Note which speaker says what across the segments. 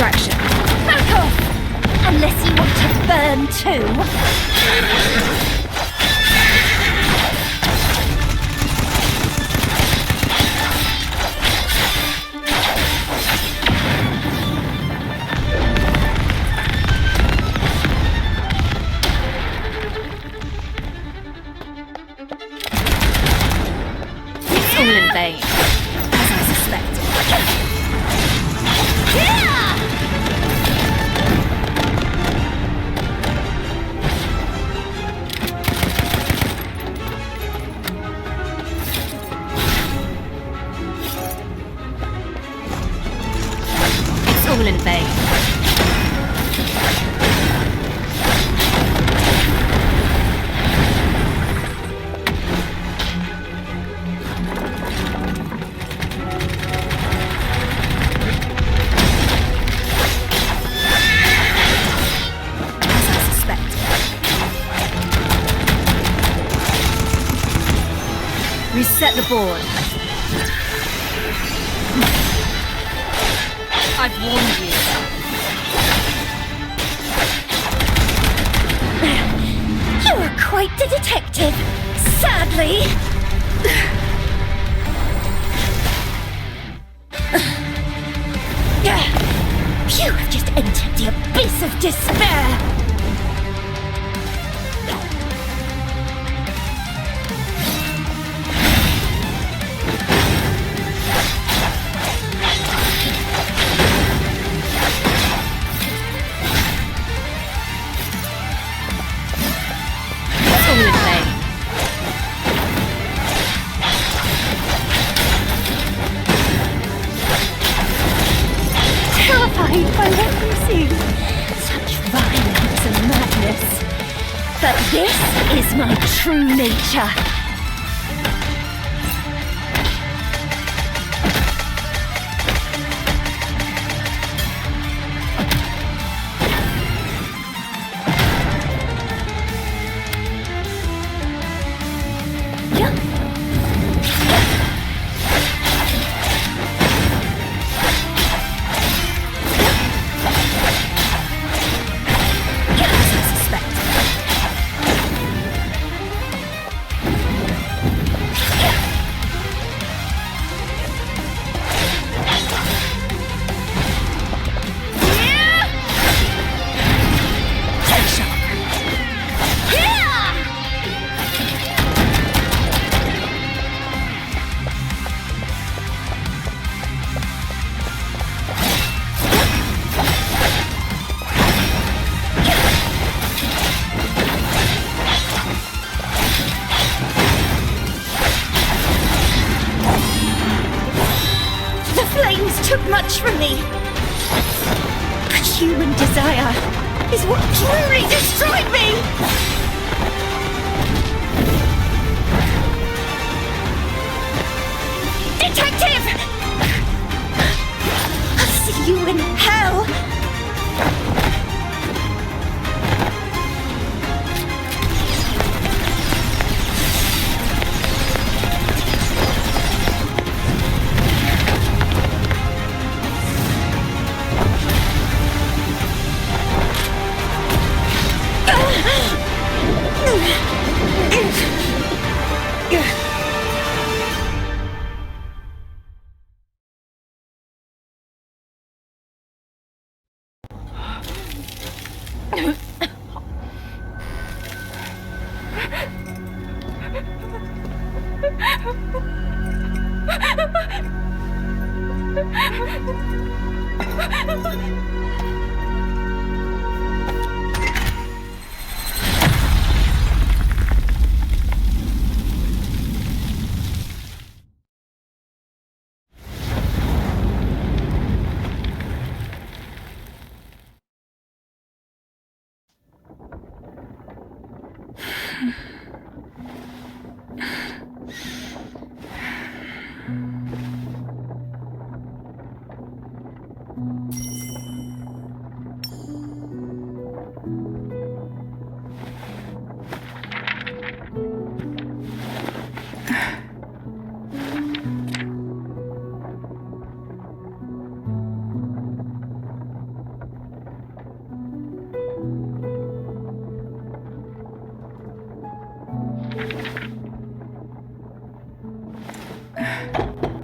Speaker 1: distraction.
Speaker 2: Back off! Unless you want to burn too.
Speaker 1: It's all in vain, as I suspected. It's all in vain. Reset the board. I've warned you.
Speaker 2: You are quite the detective, sadly. You have just entered the abyss of despair. Terrified by what you see. Such violence and madness. But this is my true nature. Took much from me. But human desire is what truly destroyed me. Detective! I'll see you in hell.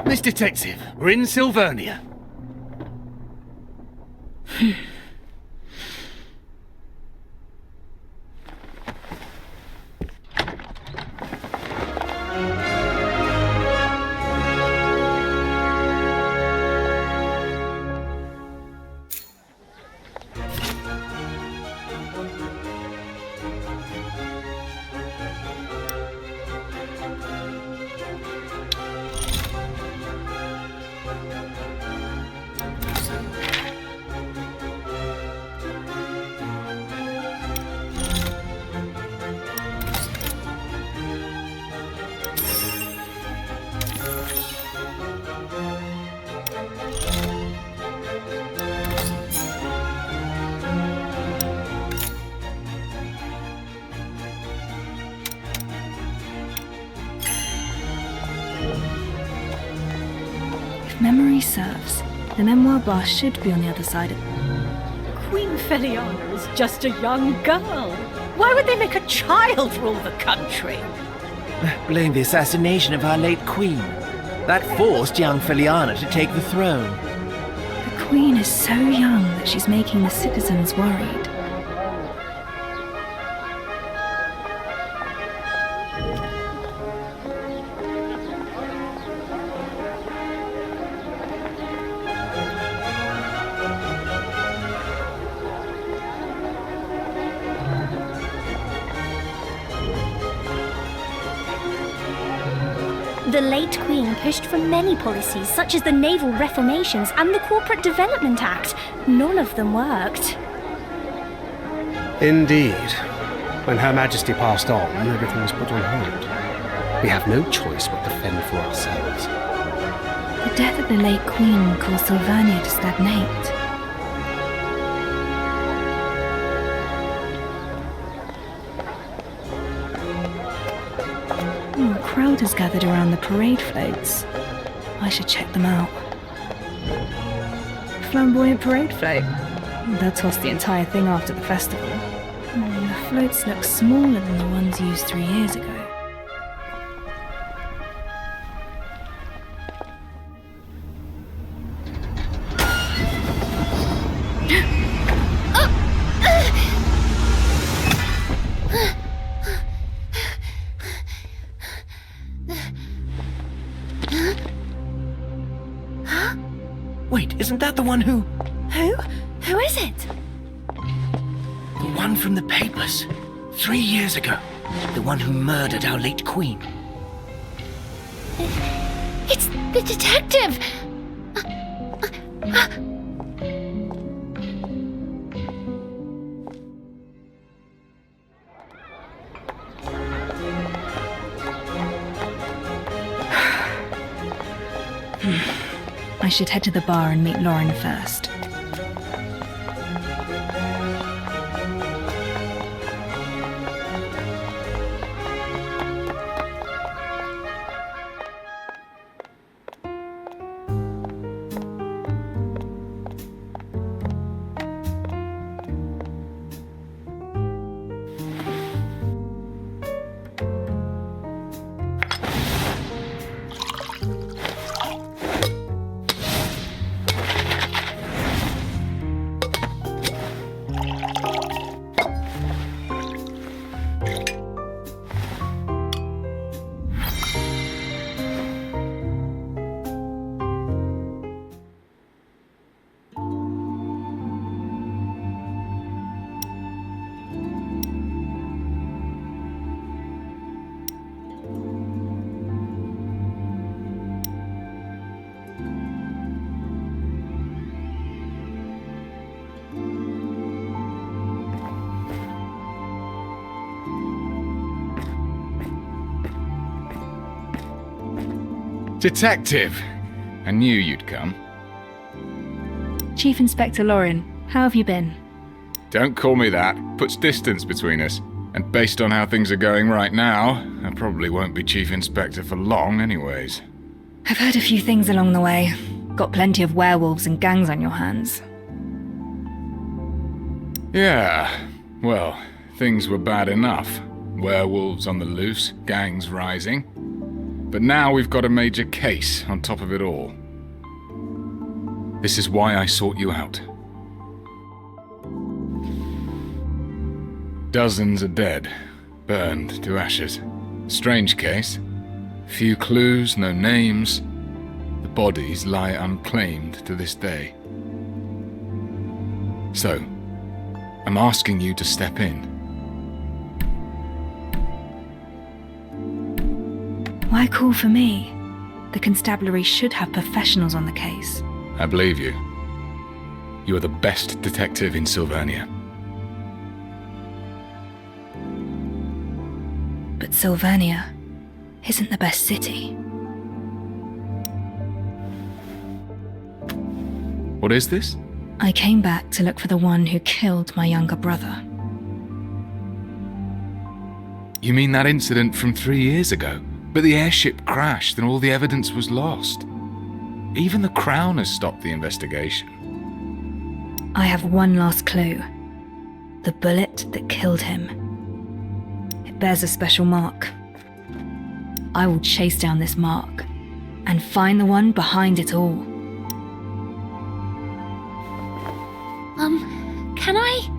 Speaker 3: Miss Detective, we're in Sylvernia.
Speaker 1: If memory serves, the memoir bar should be on the other side of...
Speaker 2: Queen Feliana is just a young girl. Why would they make a child rule the country?
Speaker 4: Blame the assassination of our late queen. That forced young Feliana to take the throne.
Speaker 1: The Queen is so young that she's making the citizens worried.
Speaker 5: The late Queen pushed for many policies, such as the naval reformations and the Corporate Development Act. None of them worked.
Speaker 6: Indeed. When Her Majesty passed on, everything was put on hold. We have no choice but to fend for ourselves.
Speaker 1: The death of the late Queen caused Sylvania to stagnate. A crowd has gathered around the parade floats. I should check them out. Flamboyant parade float. They'll toss the entire thing after the festival. The floats look smaller than the ones used 3 years ago.
Speaker 4: Wait, isn't that the one who...
Speaker 5: Who is it?
Speaker 4: The one from the papers. 3 years ago. The one who murdered our late queen.
Speaker 5: It's the detective!
Speaker 1: I should head to the bar and meet Lauren first.
Speaker 7: Detective! I knew you'd come.
Speaker 1: Chief Inspector Lauren, how have you been?
Speaker 7: Don't call me that. Puts distance between us. And based on how things are going right now, I probably won't be Chief Inspector for long anyways.
Speaker 1: I've heard a few things along the way. Got plenty of werewolves and gangs on your hands.
Speaker 7: Yeah, well, things were bad enough. Werewolves on the loose, gangs rising. But now we've got a major case on top of it all. This is why I sought you out. Dozens are dead, burned to ashes. Strange case. Few clues, no names. The bodies lie unclaimed to this day. So, I'm asking you to step in.
Speaker 1: Why call for me? The constabulary should have professionals on the case.
Speaker 7: I believe you. You are the best detective in Sylvania.
Speaker 1: But Sylvania isn't the best city.
Speaker 7: What is this?
Speaker 1: I came back to look for the one who killed my younger brother.
Speaker 7: You mean that incident from 3 years ago? But the airship crashed and all the evidence was lost. Even the Crown has stopped the investigation.
Speaker 1: I have one last clue. The bullet that killed him. It bears a special mark. I will chase down this mark and find the one behind it all.
Speaker 2: Can I?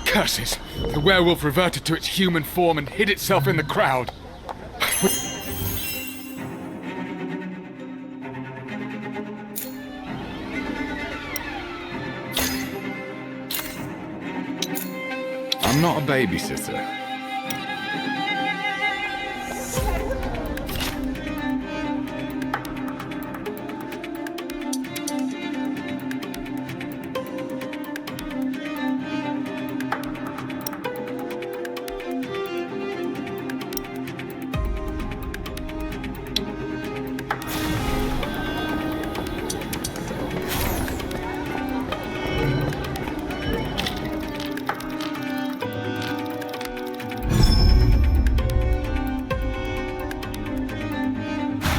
Speaker 7: Curses! The werewolf reverted to its human form and hid itself in the crowd. I'm not a babysitter.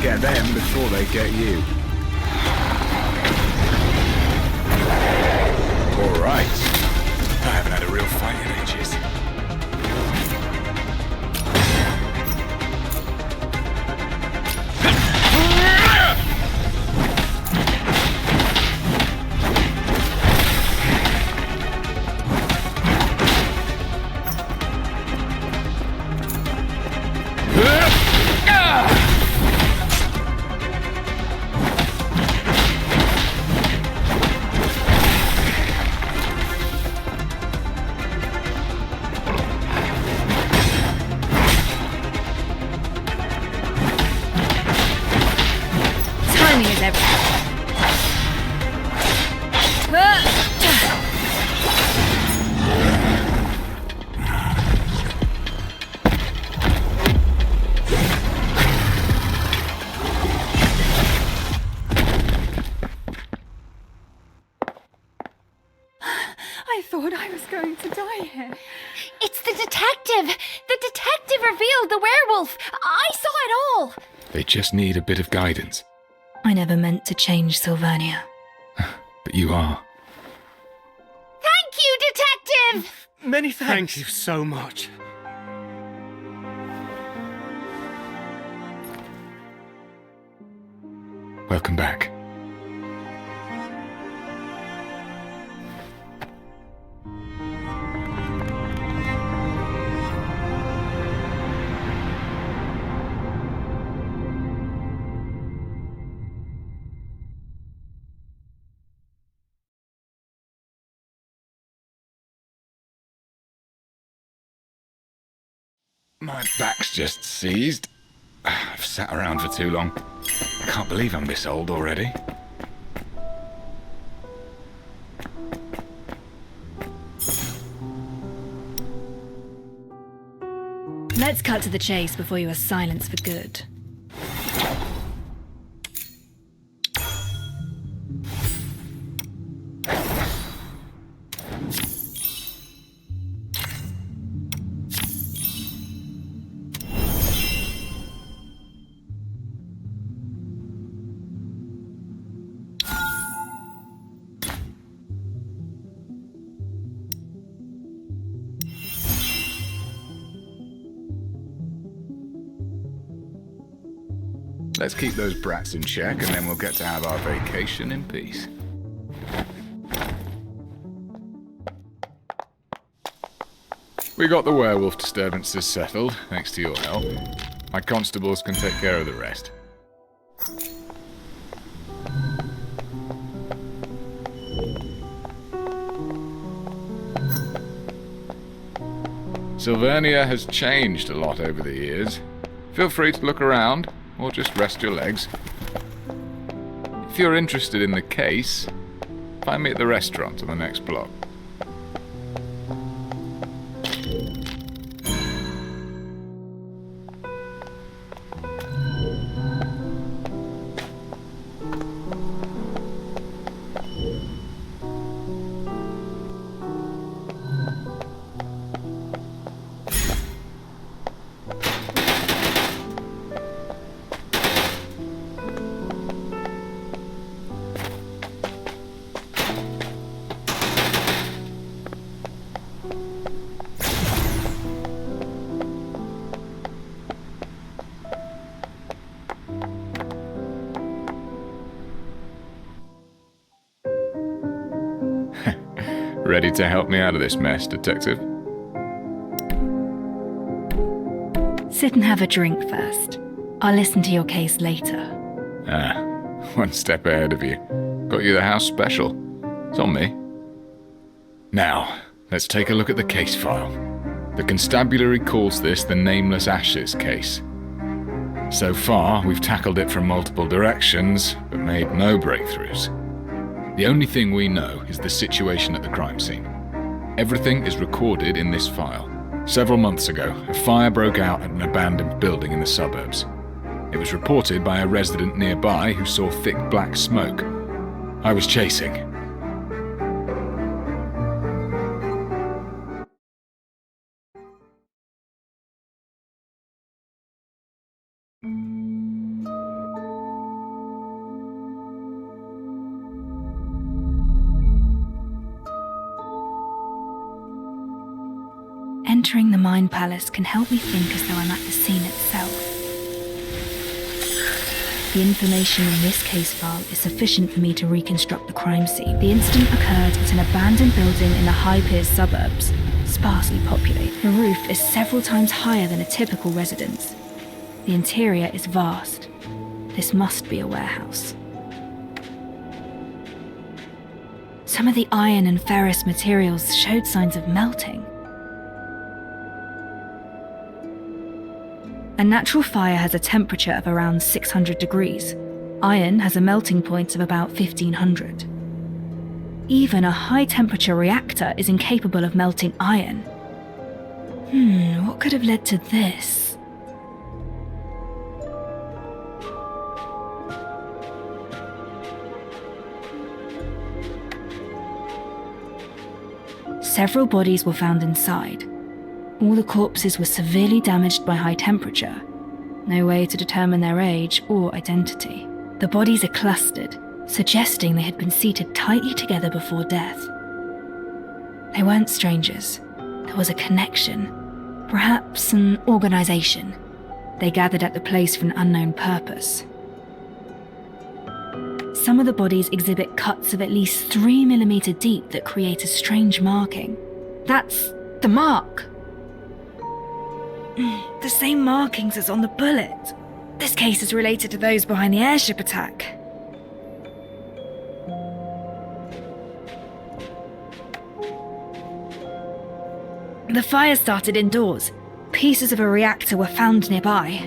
Speaker 7: Get them before they get you. All right. I haven't had a real fight in ages.
Speaker 1: Timing is everything. I thought I was going to die here.
Speaker 2: It's the detective! The detective revealed the werewolf! I saw it all!
Speaker 7: They just need a bit of guidance.
Speaker 1: I never meant to change Sylvania.
Speaker 7: But you are.
Speaker 2: Thank you, detective!
Speaker 3: Many thanks.
Speaker 6: Thank you so much.
Speaker 7: Welcome back. My back's just seized. I've sat around for too long. I can't believe I'm this old already.
Speaker 1: Let's cut to the chase before you are silenced for good.
Speaker 7: Let's keep those brats in check, and then we'll get to have our vacation in peace. We got the werewolf disturbances settled, thanks to your help. My constables can take care of the rest. Sylvernia has changed a lot over the years. Feel free to look around, or just rest your legs. If you're interested in the case, find me at the restaurant on the next block. Ready to help me out of this mess, Detective?
Speaker 1: Sit and have a drink first. I'll listen to your case later.
Speaker 7: Ah, one step ahead of you. Got you the house special. It's on me. Now, let's take a look at the case file. The constabulary calls this the Nameless Ashes case. So far, we've tackled it from multiple directions, but made no breakthroughs. The only thing we know is the situation at the crime scene. Everything is recorded in this file. Several months ago, a fire broke out at an abandoned building in the suburbs. It was reported by a resident nearby who saw thick black smoke. I was chasing.
Speaker 1: Entering the Mind Palace can help me think as though I'm at the scene itself. The information in this case file is sufficient for me to reconstruct the crime scene. The incident occurred at an abandoned building in the High Piers suburbs, sparsely populated. The roof is several times higher than a typical residence. The interior is vast. This must be a warehouse. Some of the iron and ferrous materials showed signs of melting. A natural fire has a temperature of around 600 degrees. Iron has a melting point of about 1500. Even a high-temperature reactor is incapable of melting iron. What could have led to this? Several bodies were found inside. All the corpses were severely damaged by high temperature. No way to determine their age or identity. The bodies are clustered, suggesting they had been seated tightly together before death. They weren't strangers. There was a connection, perhaps an organization. They gathered at the place for an unknown purpose. Some of the bodies exhibit cuts of at least 3 mm deep that create a strange marking. That's the mark! The same markings as on the bullet. This case is related to those behind the airship attack. The fire started indoors. Pieces of a reactor were found nearby.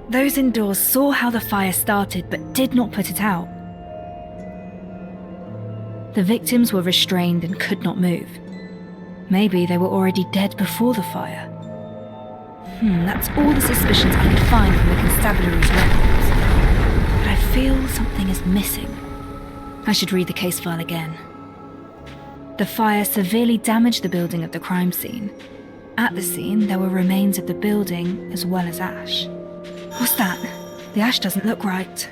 Speaker 1: Those indoors saw how the fire started but did not put it out. The victims were restrained and could not move. Maybe they were already dead before the fire. That's all the suspicions I could find from the constabulary's records. But I feel something is missing. I should read the case file again. The fire severely damaged the building at the crime scene. At the scene, there were remains of the building as well as ash. What's that? The ash doesn't look right.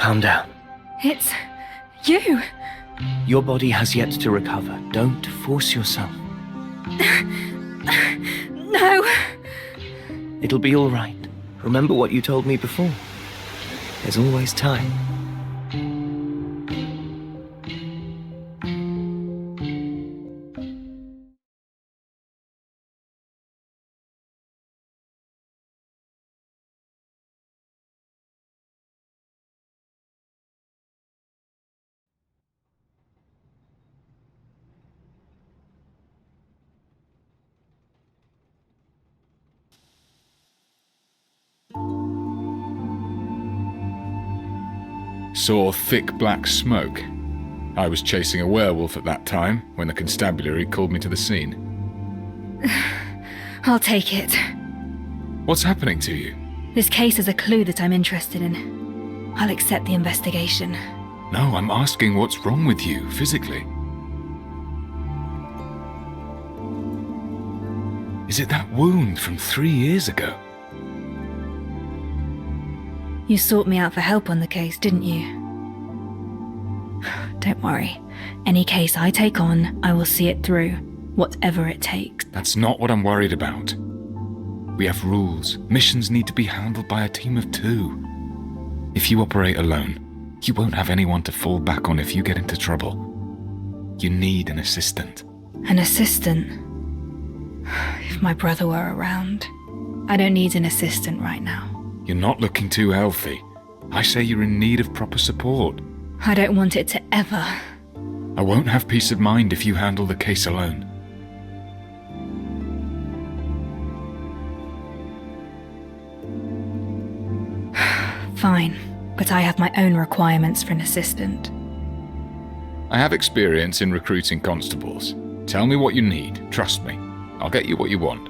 Speaker 4: Calm down.
Speaker 1: It's you.
Speaker 4: Your body has yet to recover. Don't force yourself.
Speaker 1: No.
Speaker 4: It'll be all right. Remember what you told me before. There's always time.
Speaker 7: Saw thick black smoke. I was chasing a werewolf at that time when the constabulary called me to the scene.
Speaker 1: I'll take it.
Speaker 7: What's happening to you?
Speaker 1: This case is a clue that I'm interested in. I'll accept the investigation.
Speaker 7: No, I'm asking what's wrong with you, physically. Is it that wound from 3 years ago?
Speaker 1: You sought me out for help on the case, didn't you? Don't worry. Any case I take on, I will see it through, whatever it takes.
Speaker 7: That's not what I'm worried about. We have rules. Missions need to be handled by a team of 2. If you operate alone, you won't have anyone to fall back on if you get into trouble. You need an assistant.
Speaker 1: An assistant? If my brother were around. I don't need an assistant right now.
Speaker 7: You're not looking too healthy. I say you're in need of proper support.
Speaker 1: I don't want it to ever.
Speaker 7: I won't have peace of mind if you handle the case alone.
Speaker 1: Fine, but I have my own requirements for an assistant.
Speaker 7: I have experience in recruiting constables. Tell me what you need. Trust me. I'll get you what you want.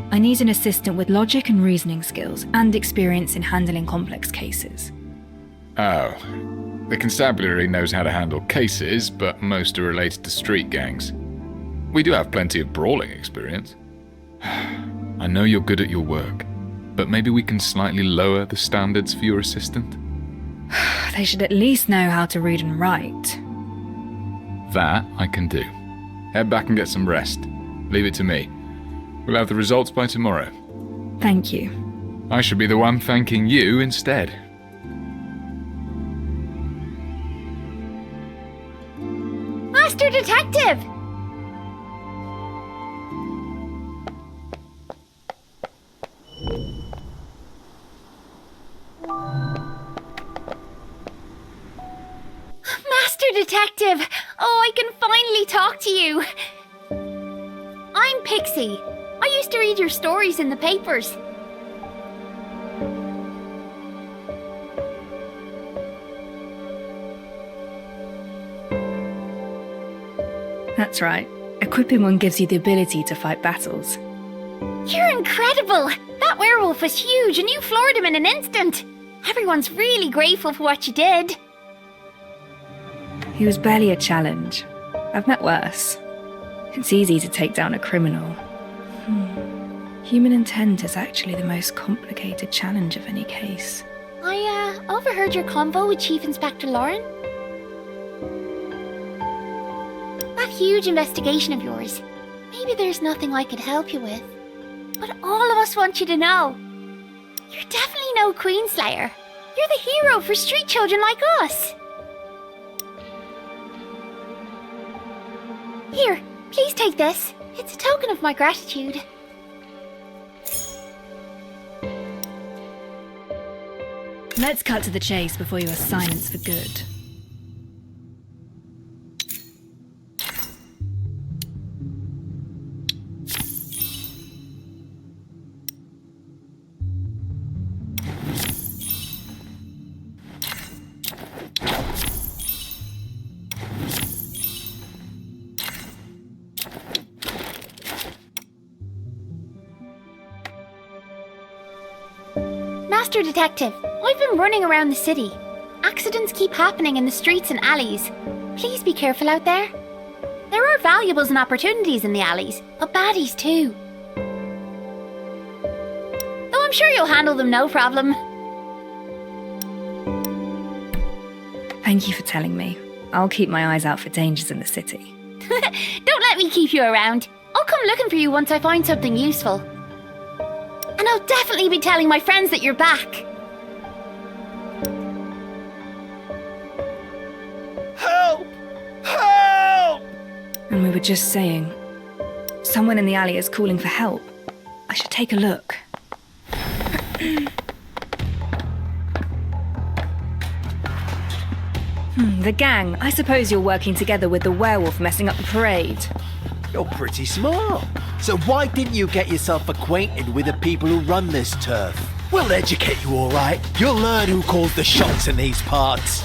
Speaker 1: I need an assistant with logic and reasoning skills and experience in handling complex cases.
Speaker 7: Oh. The constabulary knows how to handle cases, but most are related to street gangs. We do have plenty of brawling experience. I know you're good at your work, but maybe we can slightly lower the standards for your assistant?
Speaker 1: They should at least know how to read and write.
Speaker 7: That I can do. Head back and get some rest. Leave it to me. We'll have the results by tomorrow.
Speaker 1: Thank you.
Speaker 7: I should be the one thanking you instead.
Speaker 5: Master Detective! Master Detective! Oh, I can finally talk to you. I'm Pixie. I used to read your stories in the papers.
Speaker 1: That's right. Equipping one gives you the ability to fight battles.
Speaker 5: You're incredible! That werewolf was huge and you floored him in an instant. Everyone's really grateful for what you did.
Speaker 1: He was barely a challenge. I've met worse. It's easy to take down a criminal. Human intent is actually the most complicated challenge of any case.
Speaker 5: I overheard your convo with Chief Inspector Lauren. That huge investigation of yours. Maybe there's nothing I could help you with. But all of us want you to know. You're definitely no Queenslayer. You're the hero for street children like us. Here, please take this. It's a token of my gratitude.
Speaker 1: Let's cut to the chase before you are silenced for good.
Speaker 5: Master Detective, I've been running around the city. Accidents keep happening in the streets and alleys. Please be careful out there. There are valuables and opportunities in the alleys, but baddies too. I'm sure you'll handle them no problem.
Speaker 1: Thank you for telling me. I'll keep my eyes out for dangers in the city.
Speaker 5: Don't let me keep you around. I'll come looking for you once I find something useful. And I'll definitely be telling my friends that you're back.
Speaker 3: Help! Help!
Speaker 1: And we were just saying, someone in the alley is calling for help. I should take a look. The gang. I suppose you're working together with the werewolf messing up the parade.
Speaker 8: You're pretty smart. So why didn't you get yourself acquainted with the people who run this turf? We'll educate you, all right. You'll learn who calls the shots in these parts.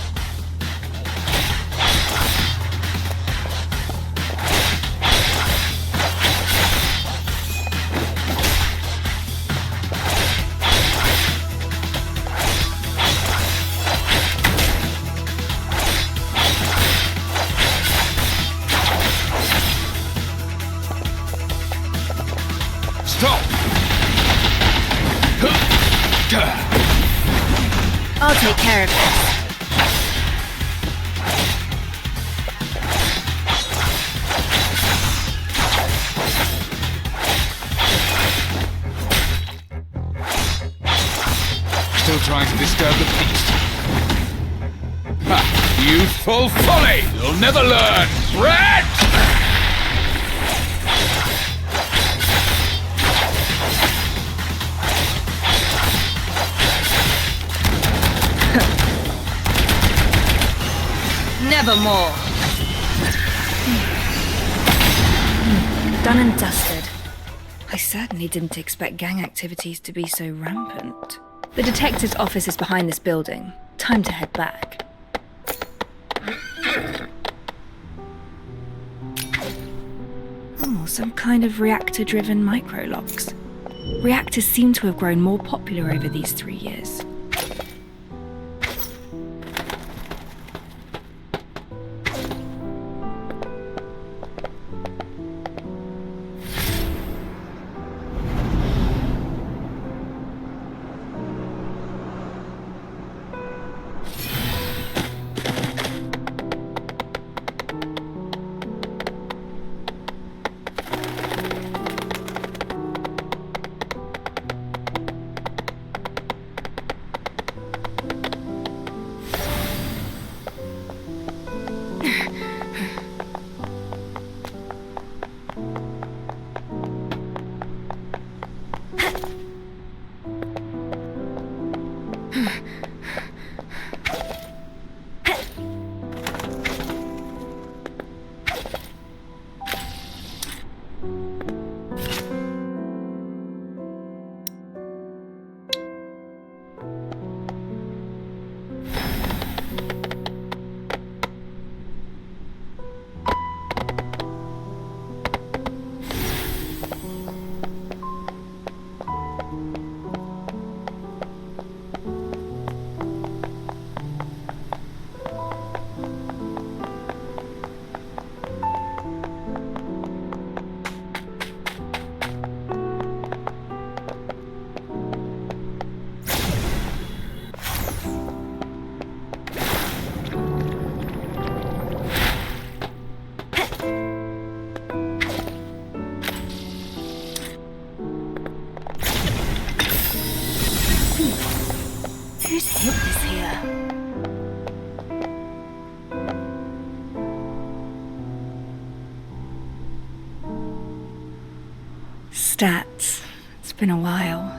Speaker 7: Stop!
Speaker 1: I'll take care of this.
Speaker 7: Still trying to disturb the peace. Ha! Youthful folly! You'll never learn! Red!
Speaker 1: Nevermore. Done and dusted. I certainly didn't expect gang activities to be so rampant. The detective's office is behind this building. Time to head back. Oh, some kind of reactor-driven micro-locks. Reactors seem to have grown more popular over these 3 years. Whose hip is here? Stats. It's been a while.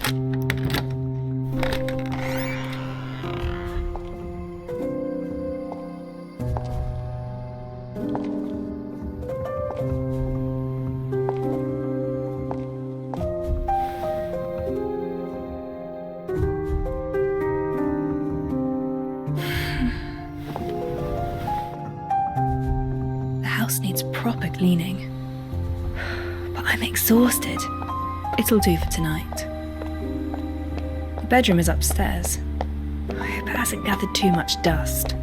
Speaker 1: The house needs proper cleaning. But I'm exhausted. It'll do for tonight. The bedroom is upstairs. I hope it hasn't gathered too much dust.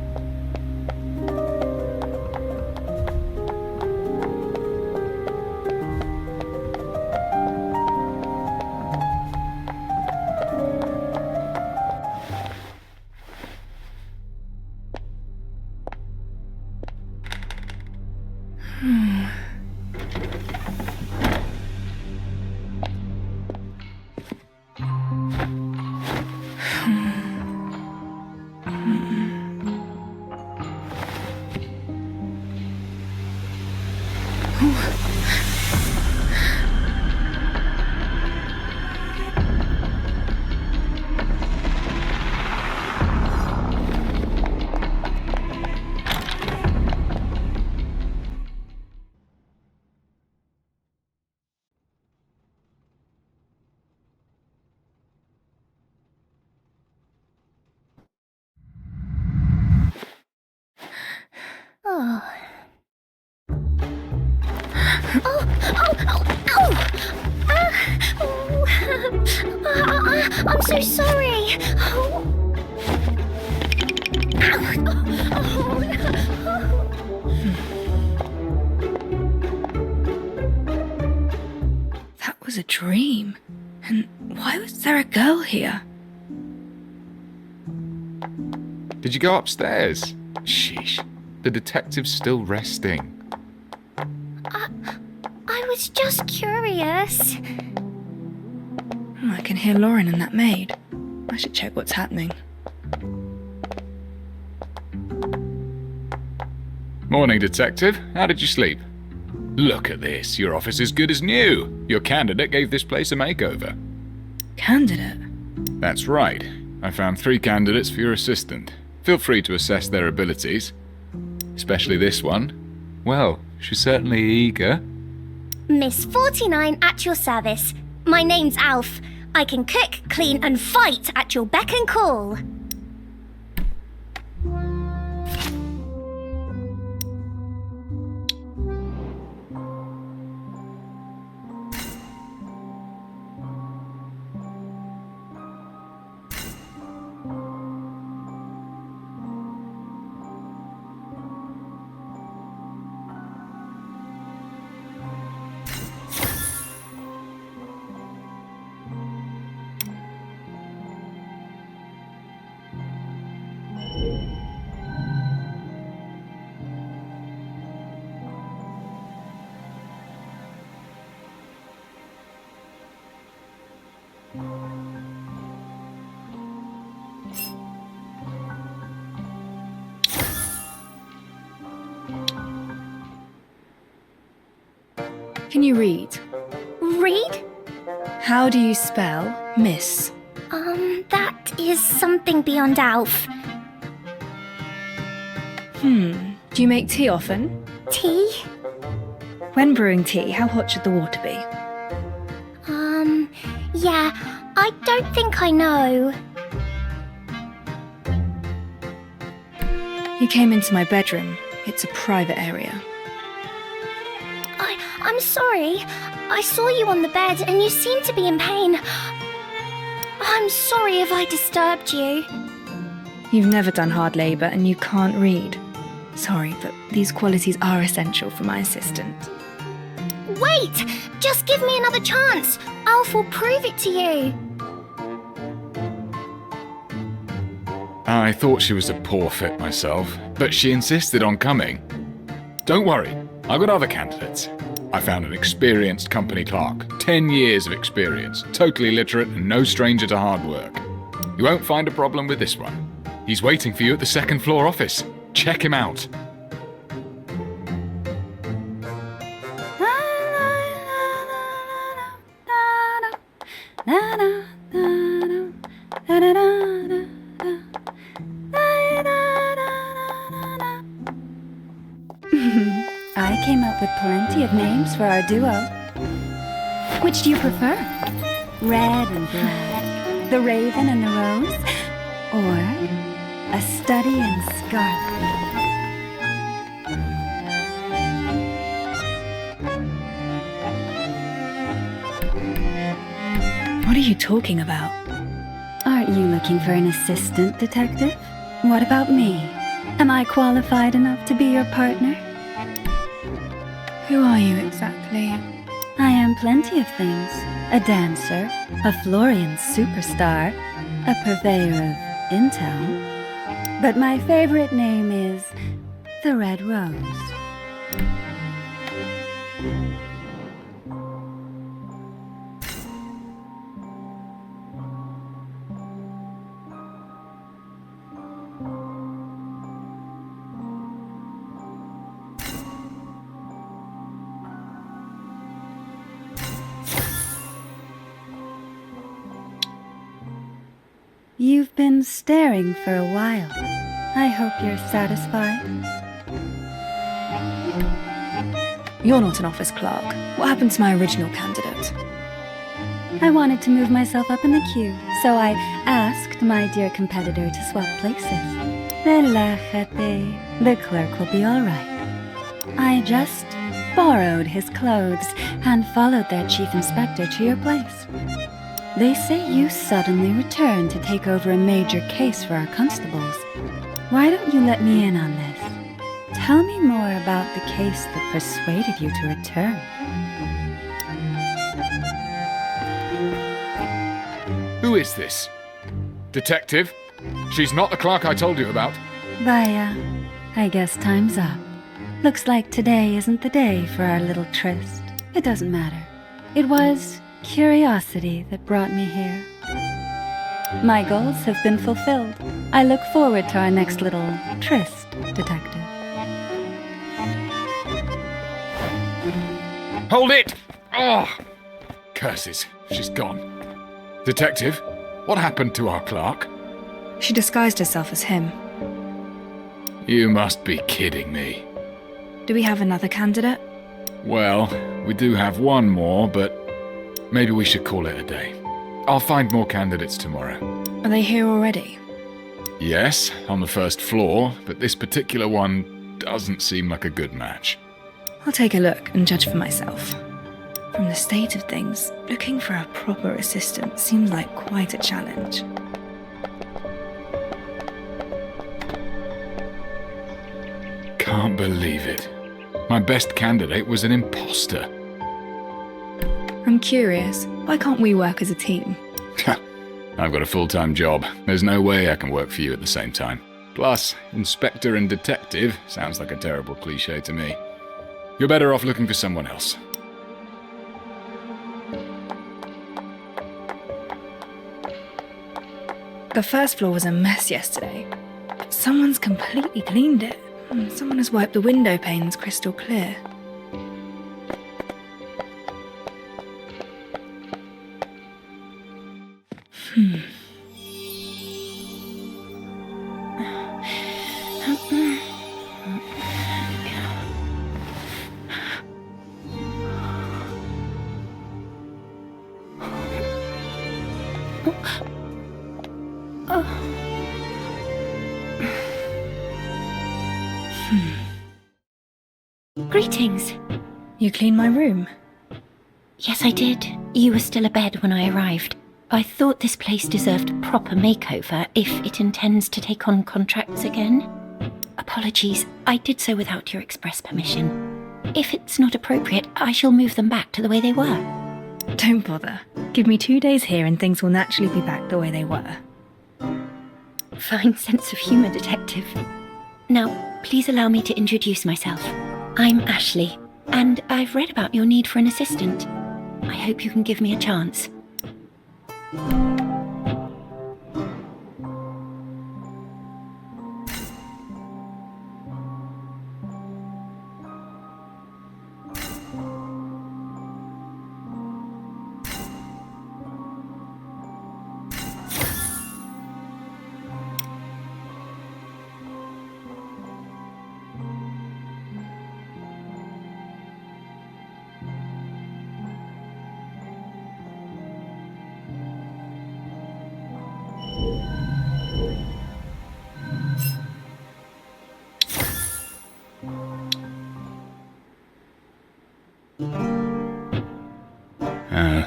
Speaker 5: Oh. I'm so sorry.
Speaker 1: That was a dream. And why was there a girl here?
Speaker 7: Did you go upstairs? Sheesh. The detective's still resting.
Speaker 5: I was just curious.
Speaker 1: I can hear Lauren and that maid. I should check what's happening.
Speaker 7: Morning, detective. How did you sleep? Look at this. Your office is good as new. Your candidate gave this place a makeover.
Speaker 1: Candidate?
Speaker 7: That's right. I found 3 candidates for your assistant. Feel free to assess their abilities. Especially this one. Well, she's certainly eager.
Speaker 2: Miss 49 at your service. My name's Alf. I can cook, clean, and fight at your beck and call.
Speaker 1: Can you read?
Speaker 2: Read?
Speaker 1: How do you spell miss?
Speaker 2: That is something beyond Alf.
Speaker 1: Do you make tea often?
Speaker 2: Tea?
Speaker 1: When brewing tea, how hot should the water be?
Speaker 2: Yeah, I don't think I know.
Speaker 1: You came into my bedroom. It's a private area.
Speaker 2: I'm sorry. I saw you on the bed and you seemed to be in pain. I'm sorry if I disturbed you.
Speaker 1: You've never done hard labour and you can't read. Sorry, but these qualities are essential for my assistant.
Speaker 2: Wait! Just give me another chance. Alf will prove it to you.
Speaker 7: I thought she was a poor fit myself, but she insisted on coming. Don't worry, I've got other candidates. I found an experienced company clerk, 10 years of experience, totally literate and no stranger to hard work. You won't find a problem with this one. He's waiting for you at the second floor office. Check him out.
Speaker 2: I came up with plenty of names for our duo. Which do you prefer? Red and black, the raven and the rose, or a study in scarlet?
Speaker 1: What are you talking about?
Speaker 2: Aren't you looking for an assistant, detective? What about me? Am I qualified enough to be your partner?
Speaker 1: Who are you exactly?
Speaker 2: I am plenty of things. A dancer, a Florian superstar, a purveyor of intel. But my favorite name is the Red Rose. You've been staring for a while. I hope you're satisfied.
Speaker 1: You're not an office clerk. What happened to my original candidate?
Speaker 2: I wanted to move myself up in the queue, so I asked my dear competitor to swap places. Relájate. The clerk will be all right. I just borrowed his clothes and followed their chief inspector to your place. They say you suddenly returned to take over a major case for our constables. Why don't you let me in on this? Tell me more about the case that persuaded you to return.
Speaker 7: Who is this? Detective? She's not the clerk I told you about.
Speaker 2: Vaya, I guess time's up. Looks like today isn't the day for our little tryst. It doesn't matter. It was curiosity that brought me here. My goals have been fulfilled. I look forward to our next little tryst, detective.
Speaker 7: Hold it! Oh! Curses, she's gone. Detective, what happened to our clerk?
Speaker 1: She disguised herself as him.
Speaker 7: You must be kidding me.
Speaker 1: Do we have another candidate?
Speaker 7: Well, we do have one more, but maybe we should call it a day. I'll find more candidates tomorrow.
Speaker 1: Are they here already?
Speaker 7: Yes, on the first floor, but this particular one doesn't seem like a good match.
Speaker 1: I'll take a look and judge for myself. From the state of things, looking for a proper assistant seems like quite a challenge.
Speaker 7: Can't believe it. My best candidate was an imposter.
Speaker 1: I'm curious, why can't we work as a team?
Speaker 7: I've got a full-time job. There's no way I can work for you at the same time. Plus, inspector and detective sounds like a terrible cliché to me. You're better off looking for someone else.
Speaker 1: The first floor was a mess yesterday, but someone's completely cleaned it. Someone has wiped the window panes crystal clear.
Speaker 5: Greetings.
Speaker 1: You cleaned my room?
Speaker 5: Yes, I did. You were still abed when I arrived. I thought this place deserved a proper makeover if it intends to take on contracts again. Apologies, I did so without your express permission. If it's not appropriate, I shall move them back to the way they were.
Speaker 1: Don't bother. Give me 2 days here and things will naturally be back the way they were.
Speaker 5: Fine sense of humour, detective. Now, please allow me to introduce myself. I'm Ashley, and I've read about your need for an assistant. I hope you can give me a chance.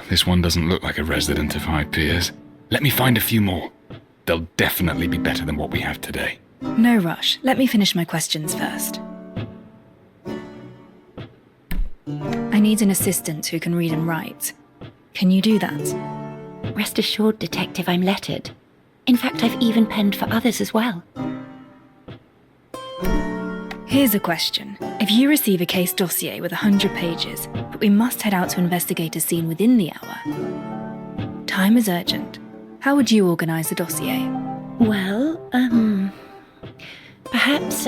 Speaker 7: This one doesn't look like a resident of High Piers. Let me find a few more. They'll definitely be better than what we have today.
Speaker 1: No rush. Let me finish my questions first. I need an assistant who can read and write. Can you do that?
Speaker 2: Rest assured, Detective, I'm lettered. In fact, I've even penned for others as well.
Speaker 1: Here's a question. If you receive a case dossier with 100 pages, but we must head out to investigate a scene within the hour. Time is urgent. How would you organise the dossier?
Speaker 2: Well, perhaps,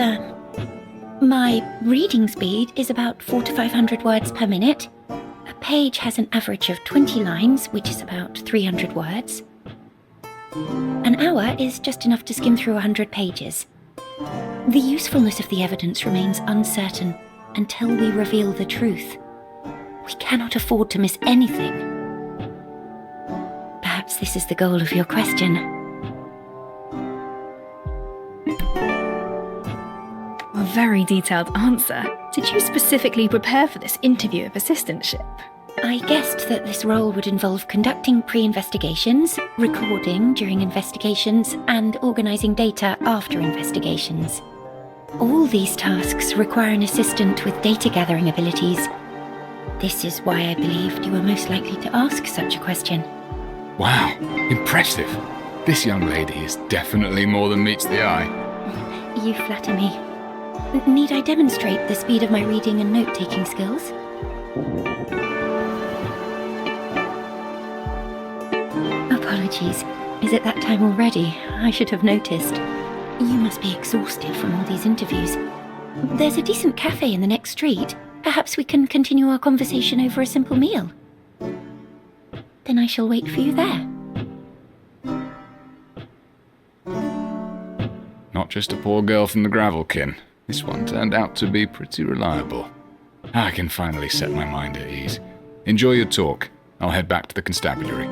Speaker 2: my reading speed is about 400 to 500 words per minute. A page has an average of 20 lines, which is about 300 words. An hour is just enough to skim through 100 pages. The usefulness of the evidence remains uncertain until we reveal the truth. We cannot afford to miss anything. Perhaps this is the goal of your question.
Speaker 1: A very detailed answer. Did you specifically prepare for this interview of assistantship?
Speaker 2: I guessed that this role would involve conducting pre-investigations, recording during investigations, and organising data after investigations. All these tasks require an assistant with data-gathering abilities. This is why I believed you were most likely to ask such a question.
Speaker 7: Wow, impressive. This young lady is definitely more than meets the eye.
Speaker 2: You flatter me. Need I demonstrate the speed of my reading and note-taking skills? Apologies. Is it that time already? I should have noticed. You must be exhausted from all these interviews. There's a decent cafe in the next street. Perhaps we can continue our conversation over a simple meal. Then I shall wait for you there.
Speaker 7: Not just a poor girl from the Gravelkin. This one turned out to be pretty reliable. I can finally set my mind at ease. Enjoy your talk. I'll head back to the constabulary.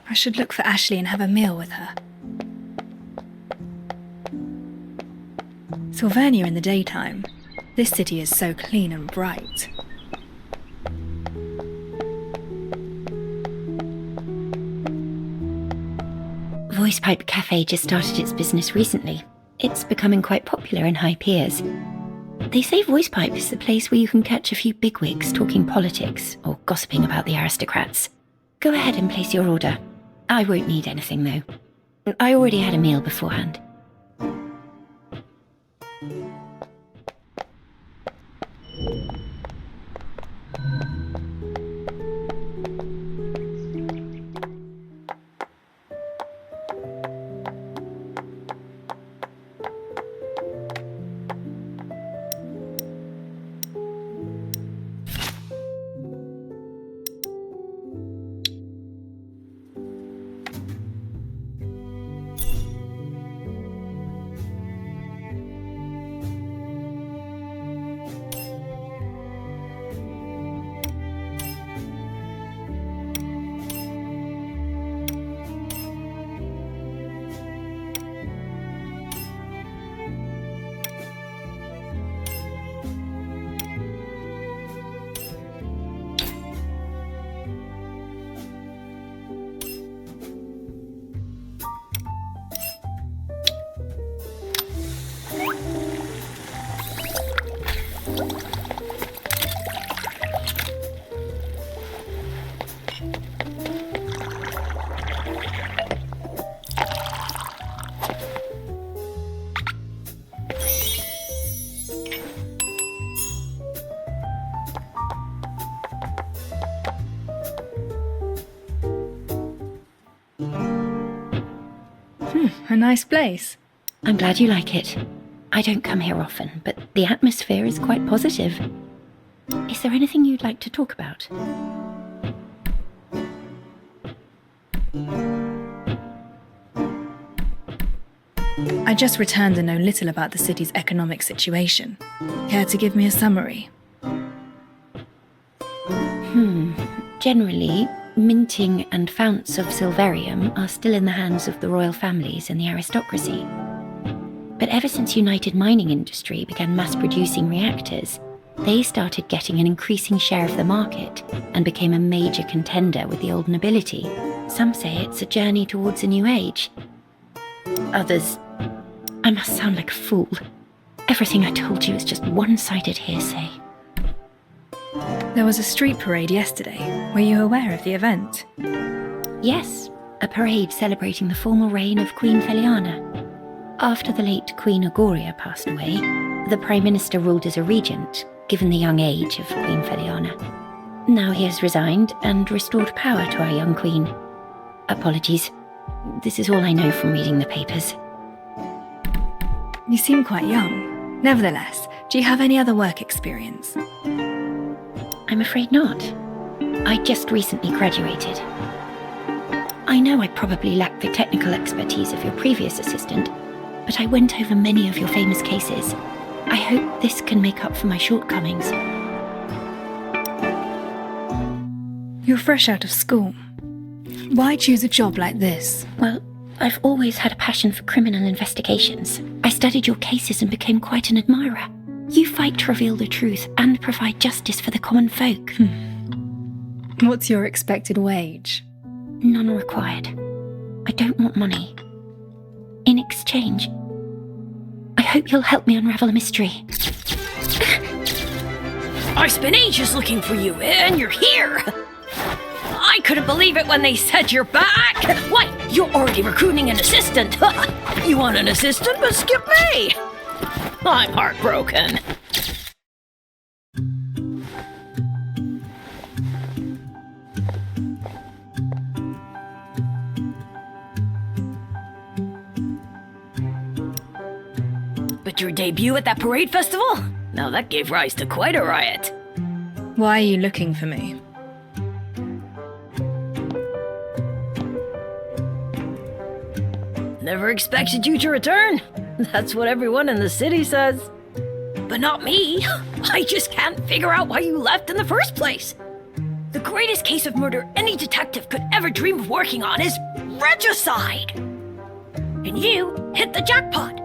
Speaker 1: I should look for Ashley and have a meal with her. Sylvania in the daytime. This city is so clean and bright.
Speaker 2: VoicePipe Cafe just started its business recently. It's becoming quite popular in High Piers. They say VoicePipe is the place where you can catch a few bigwigs talking politics or gossiping about the aristocrats. Go ahead and place your order. I won't need anything, though. I already had a meal beforehand.
Speaker 1: A nice place.
Speaker 2: I'm glad you like it. I don't come here often, but the atmosphere is quite positive. Is there anything you'd like to talk about?
Speaker 1: I just returned and know little about the city's economic situation. Care to give me a summary?
Speaker 9: Generally, minting and founts of silverium are still in the hands of the royal families and the aristocracy. But ever since United Mining Industry began mass-producing reactors, they started getting an increasing share of the market and became a major contender with the old nobility. Some say it's a journey towards a new age. Others... I must sound like a fool. Everything I told you is just one-sided hearsay.
Speaker 1: There was a street parade yesterday. Were you aware of the event?
Speaker 9: Yes, a parade celebrating the formal reign of Queen Feliana. After the late Queen Auguria passed away, the Prime Minister ruled as a regent, given the young age of Queen Feliana. Now he has resigned and restored power to our young queen. Apologies. This is all I know from reading the papers.
Speaker 1: You seem quite young. Nevertheless, do you have any other work experience?
Speaker 9: I'm afraid not. I just recently graduated. I know I probably lack the technical expertise of your previous assistant, but I went over many of your famous cases. I hope this can make up for my shortcomings.
Speaker 1: You're fresh out of school. Why choose a job like this?
Speaker 9: Well, I've always had a passion for criminal investigations. I studied your cases and became quite an admirer. You fight to reveal the truth and provide justice for the common folk.
Speaker 1: What's your expected wage?
Speaker 9: None required. I don't want money. In exchange, I hope you'll help me unravel a mystery.
Speaker 10: I spent ages looking for you, and you're here! I couldn't believe it when they said you're back! Why, you're already recruiting an assistant! You want an assistant, but skip me! I'm heartbroken. But your debut at that parade festival? Now that gave rise to quite a riot.
Speaker 1: Why are you looking for me?
Speaker 10: Never expected you to return. That's what everyone in the city says. But not me. I just can't figure out why you left in the first place. The greatest case of murder any detective could ever dream of working on is regicide. And you hit the jackpot.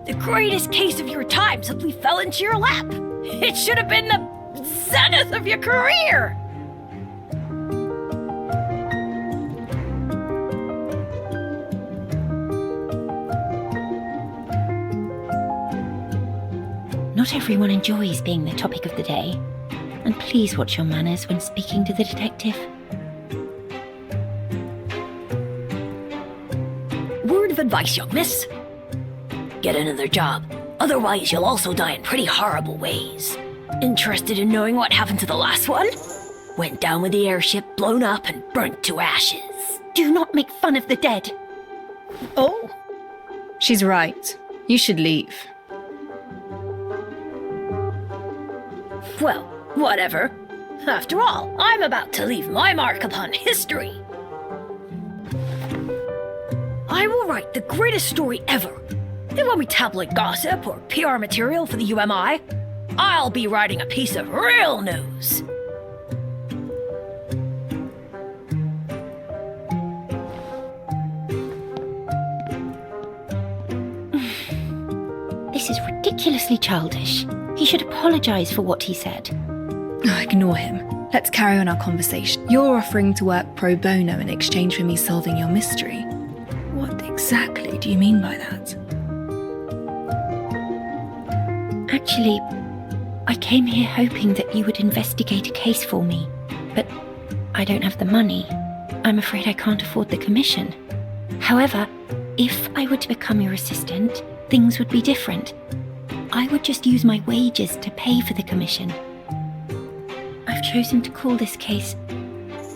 Speaker 10: The greatest case of your time simply fell into your lap. It should have been the zenith of your career.
Speaker 9: Not everyone enjoys being the topic of the day. And please watch your manners when speaking to the detective.
Speaker 10: Word of advice, young miss. Get another job. Otherwise, you'll also die in pretty horrible ways. Interested in knowing what happened to the last one? Went down with the airship, blown up, and burnt to ashes.
Speaker 9: Do not make fun of the dead.
Speaker 10: Oh?
Speaker 1: She's right. You should leave.
Speaker 10: Well, whatever. After all, I'm about to leave my mark upon history. I will write the greatest story ever. It won't be tabloid gossip or PR material for the UMI. I'll be writing a piece of real news.
Speaker 9: This is ridiculously childish. He should apologize for what he said.
Speaker 1: Ignore him. Let's carry on our conversation. You're offering to work pro bono in exchange for me solving your mystery. What exactly do you mean by that?
Speaker 9: Actually, I came here hoping that you would investigate a case for me, but I don't have the money. I'm afraid I can't afford the commission. However, if I were to become your assistant, things would be different. I would just use my wages to pay for the commission. I've chosen to call this case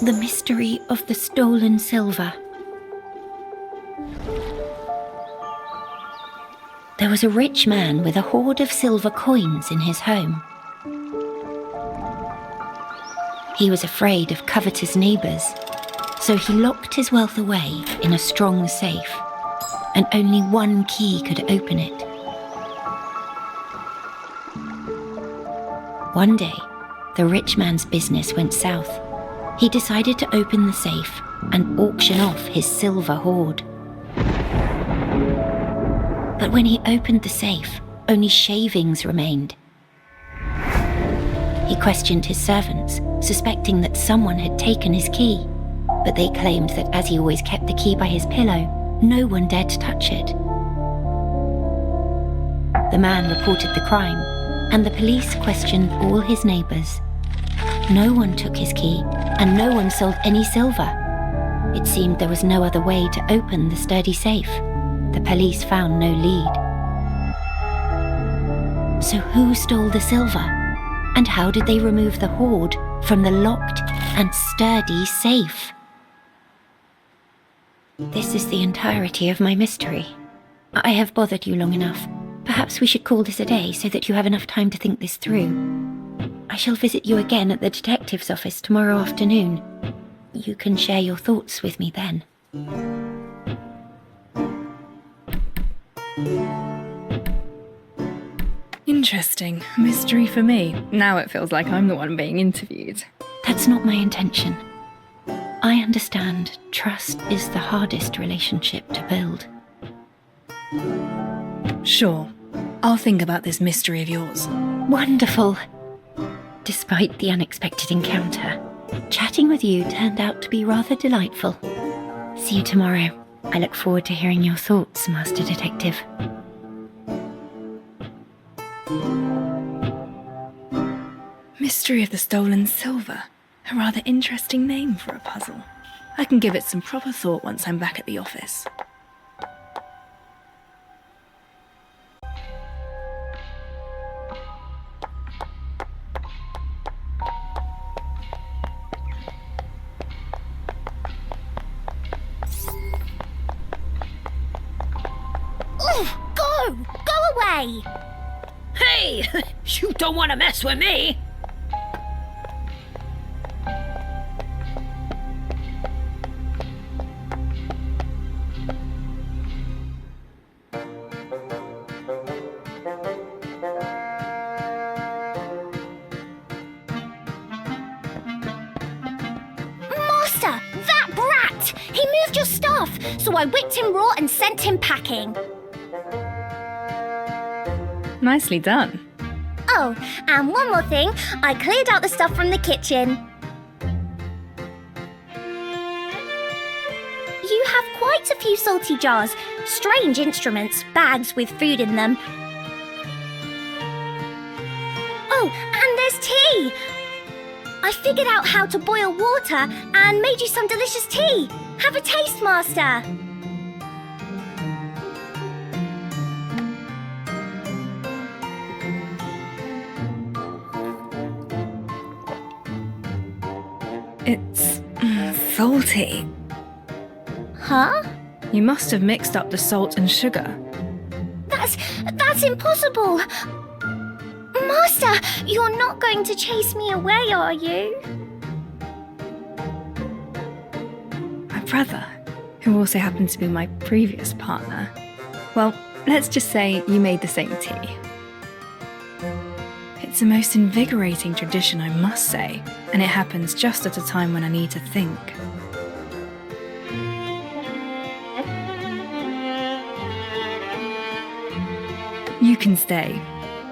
Speaker 9: The Mystery of the Stolen Silver. There was a rich man with a hoard of silver coins in his home. He was afraid of covetous neighbours, so he locked his wealth away in a strong safe, and only one key could open it. One day, the rich man's business went south. he decided to open the safe and auction off his silver hoard. But when he opened the safe, only shavings remained. He questioned his servants, suspecting that someone had taken his key, but they claimed that as he always kept the key by his pillow, no one dared to touch it. The man reported the crime, and the police questioned all his neighbours. No one took his key, and no one sold any silver. It seemed there was no other way to open the sturdy safe. The police found no lead. So who stole the silver? And how did they remove the hoard from the locked and sturdy safe? This is the entirety of my mystery. I have bothered you long enough. Perhaps we should call this a day so that you have enough time to think this through. I shall visit you again at the detective's office tomorrow afternoon. You can share your thoughts with me then.
Speaker 1: Interesting. Mystery for me. Now it feels like I'm the one being interviewed.
Speaker 9: That's not my intention. I understand trust is the hardest relationship to build.
Speaker 1: Sure. I'll think about this mystery of yours.
Speaker 9: Wonderful. Despite the unexpected encounter, chatting with you turned out to be rather delightful. See you tomorrow. I look forward to hearing your thoughts, Master Detective.
Speaker 1: Mystery of the Stolen Silver. A rather interesting name for a puzzle. I can give it some proper thought once I'm back at the office.
Speaker 5: Go! Go away!
Speaker 10: Hey! You don't want to mess with me!
Speaker 5: Master! That brat! He moved your stuff, so I whipped him raw and sent him packing.
Speaker 1: Nicely done.
Speaker 5: Oh, and one more thing. I cleared out the stuff from the kitchen. You have quite a few salty jars, strange instruments, bags with food in them. Oh, and there's tea! I figured out how to boil water and made you some delicious tea. Have a taste, Master.
Speaker 1: It's salty.
Speaker 5: Huh?
Speaker 1: You must have mixed up the salt and sugar.
Speaker 5: That's impossible. Master, you're not going to chase me away, are you?
Speaker 1: My brother, who also happened to be my previous partner. Well, let's just say you made the same tea. It's the most invigorating tradition, I must say, and it happens just at a time when I need to think. You can stay.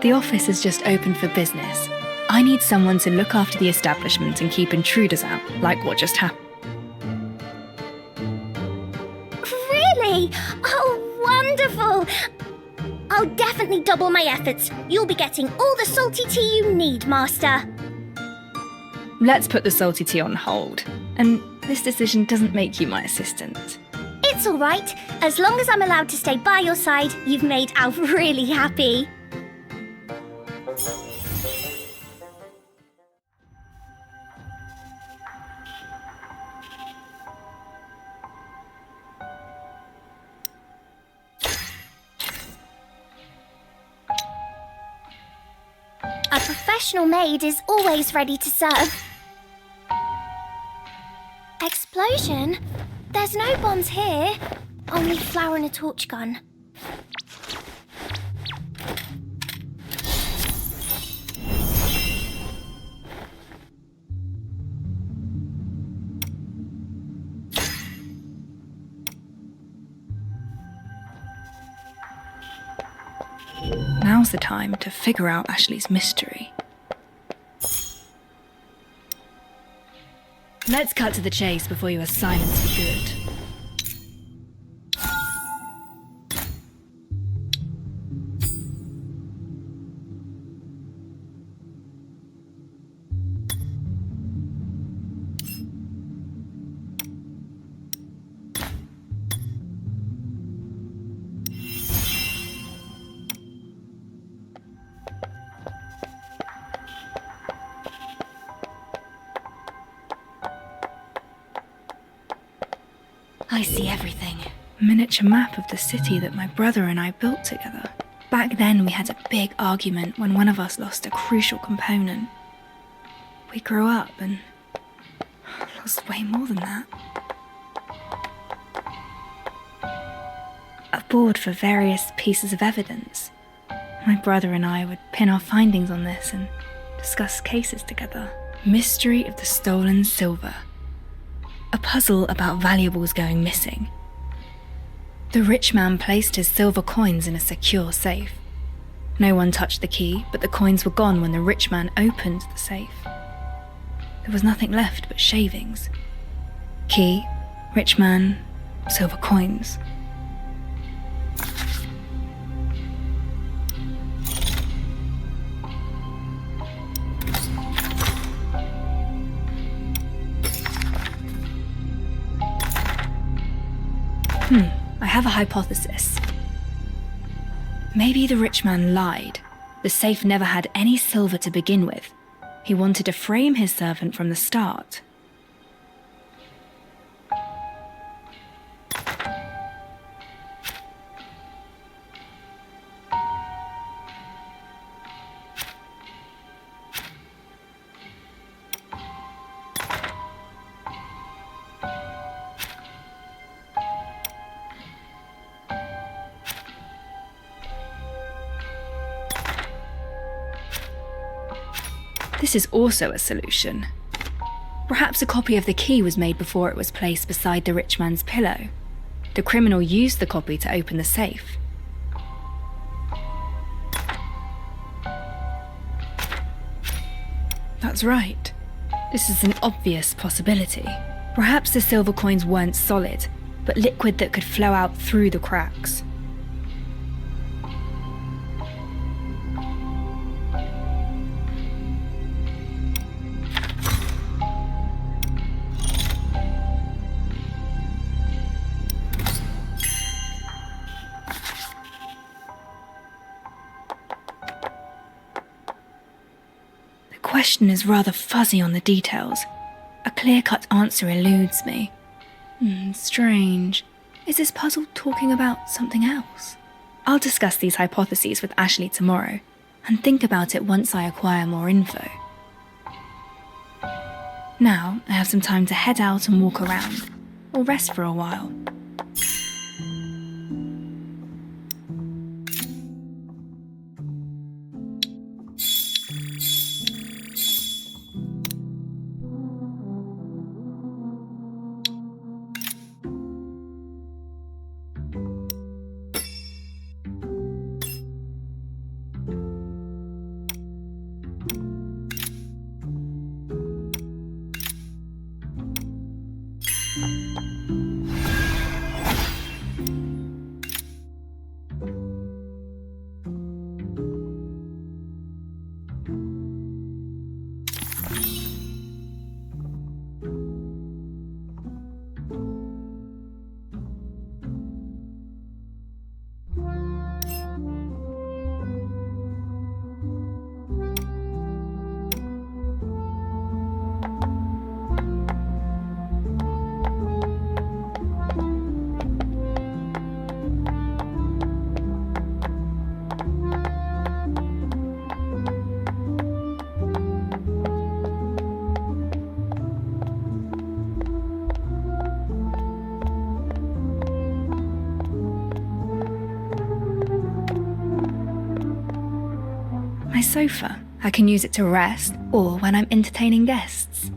Speaker 1: The office is just open for business. I need someone to look after the establishment and keep intruders out, like what just happened.
Speaker 5: Really? Oh, wonderful! I'll definitely double my efforts. You'll be getting all the salty tea you need, Master.
Speaker 1: Let's put the salty tea on hold. And this decision doesn't make you my assistant.
Speaker 5: It's all right. As long as I'm allowed to stay by your side, you've made Alf really happy. A professional maid is always ready to serve. Explosion? There's no bombs here. Only flour and a torch gun.
Speaker 1: now's the time to figure out Ashley's mystery. Let's cut to the chase before you are silenced for good. I see everything. Miniature map of the city that my brother and I built together. Back then we had a big argument when one of us lost a crucial component. We grew up and lost way more than that. A board for various pieces of evidence. My brother and I would pin our findings on this and discuss cases together. Mystery of the stolen silver. A puzzle about valuables going missing. The rich man placed his silver coins in a secure safe. No one touched the key, but the coins were gone when the rich man opened the safe. There was nothing left but shavings. Key, rich man, silver coins. I have a hypothesis. Maybe the rich man lied. The safe never had any silver to begin with. He wanted to frame his servant from the start. This is also a solution. Perhaps a copy of the key was made before it was placed beside the rich man's pillow. The criminal used the copy to open the safe. That's right. This is an obvious possibility. Perhaps the silver coins weren't solid, but liquid that could flow out through the cracks. The question is rather fuzzy on the details. A clear-cut answer eludes me. Strange. Is this puzzle talking about something else? I'll discuss these hypotheses with Ashley tomorrow, and think about it once I acquire more info. Now, I have some time to head out and walk around, or rest for a while. My sofa. I can use it to rest or when I'm entertaining guests.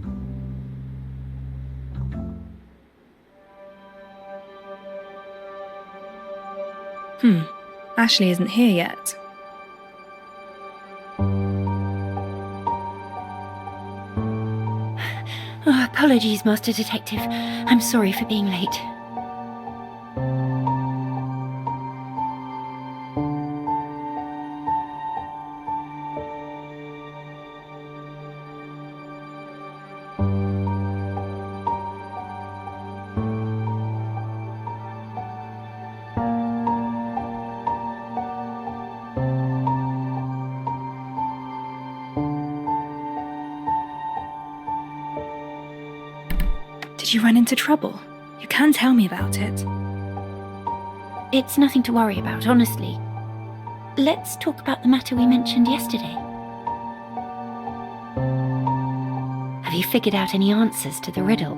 Speaker 1: Ashley isn't here yet.
Speaker 9: Oh, apologies, Master Detective. I'm sorry for being late.
Speaker 1: Did you run into trouble? You can tell me about it.
Speaker 9: It's nothing to worry about, honestly. Let's talk about the matter we mentioned yesterday. Have you figured out any answers to the riddle?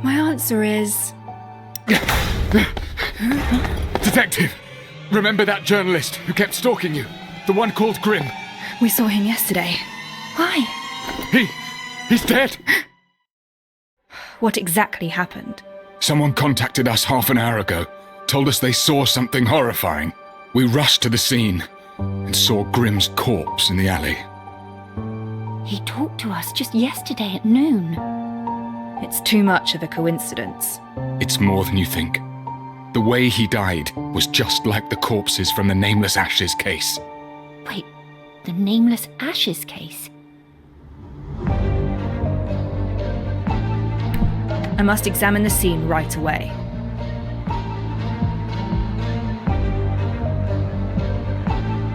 Speaker 1: My answer is...
Speaker 7: Detective! Remember that journalist who kept stalking you? The one called Grimm?
Speaker 1: We saw him yesterday.
Speaker 9: Why?
Speaker 7: He's dead!
Speaker 1: What exactly happened?
Speaker 7: Someone contacted us half an hour ago, told us they saw something horrifying. We rushed to the scene and saw Grimm's corpse in the alley.
Speaker 9: He talked to us just yesterday at noon.
Speaker 1: It's too much of a coincidence.
Speaker 7: It's more than you think. The way he died was just like the corpses from the Nameless Ashes case.
Speaker 9: Wait, the Nameless Ashes case?
Speaker 1: I must examine the scene right away.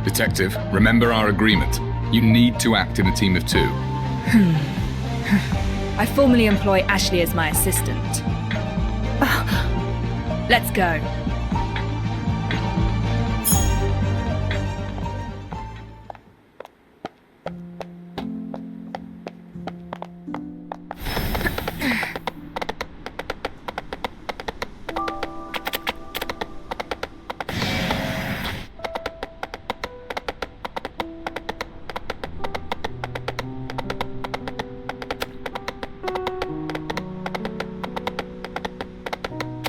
Speaker 7: Detective, remember our agreement. You need to act in a team of two.
Speaker 1: I formally employ Ashley as my assistant. Let's go.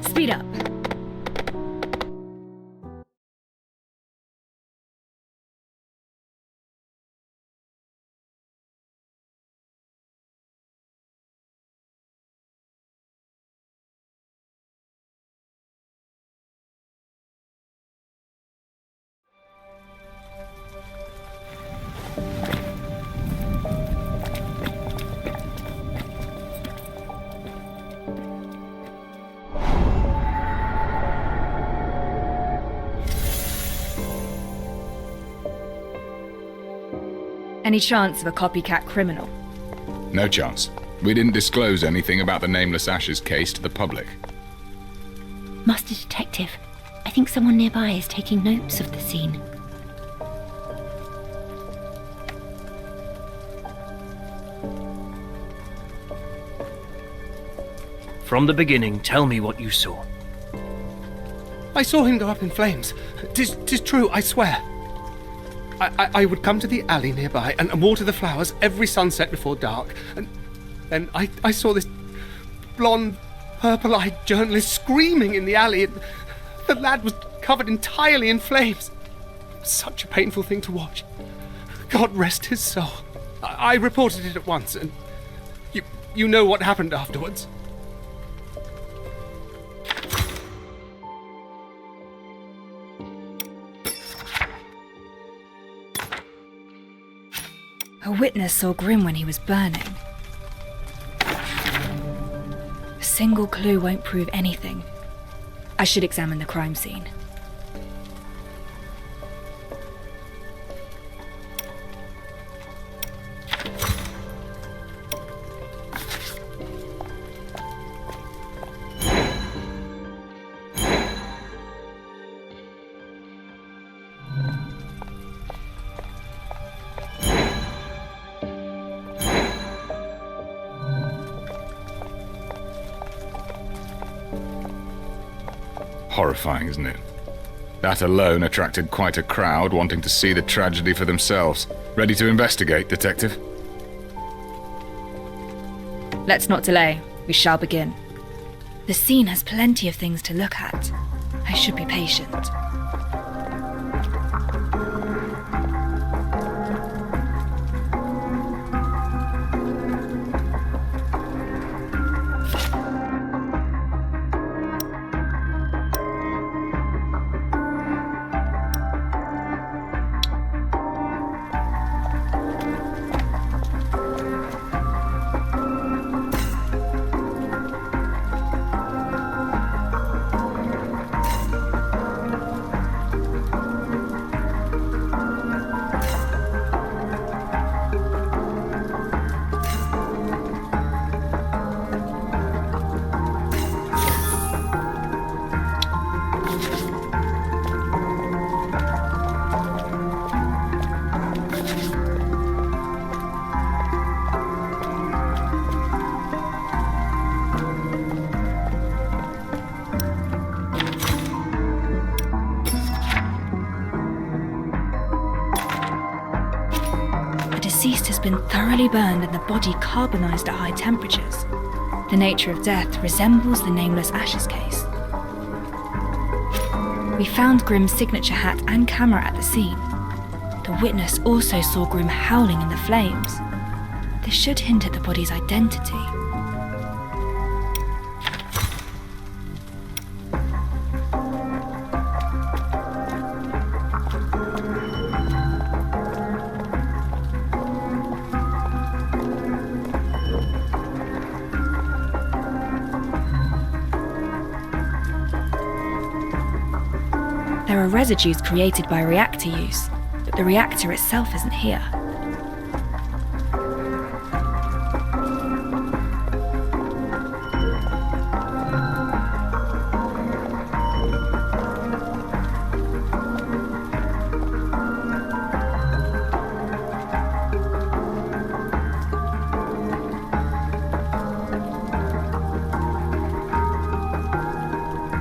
Speaker 1: Speed up. Any chance of a copycat criminal?
Speaker 7: No chance. We didn't disclose anything about the Nameless Ashes case to the public.
Speaker 9: Master Detective, I think someone nearby is taking notes of the scene.
Speaker 8: From the beginning, tell me what you saw.
Speaker 6: I saw him go up in flames. 'Tis true, I swear. I would come to the alley nearby and water the flowers every sunset before dark, and then I saw this blonde, purple-eyed journalist screaming in the alley, and the lad was covered entirely in flames. Such a painful thing to watch. God rest his soul. I reported it at once, and you know what happened afterwards.
Speaker 1: A witness saw Grimm when he was burning. A single clue won't prove anything. I should examine the crime scene.
Speaker 7: Horrifying, isn't it? That alone attracted quite a crowd wanting to see the tragedy for themselves. Ready to investigate, Detective?
Speaker 1: Let's not delay. We shall begin. The scene has plenty of things to look at. I should be patient. Deceased has been thoroughly burned and the body carbonized at high temperatures. The nature of death resembles the nameless ashes case. We found Grimm's signature hat and camera at the scene. The witness also saw Grimm howling in the flames. This should hint at the body's identity. There are residues created by reactor use, but the reactor itself isn't here.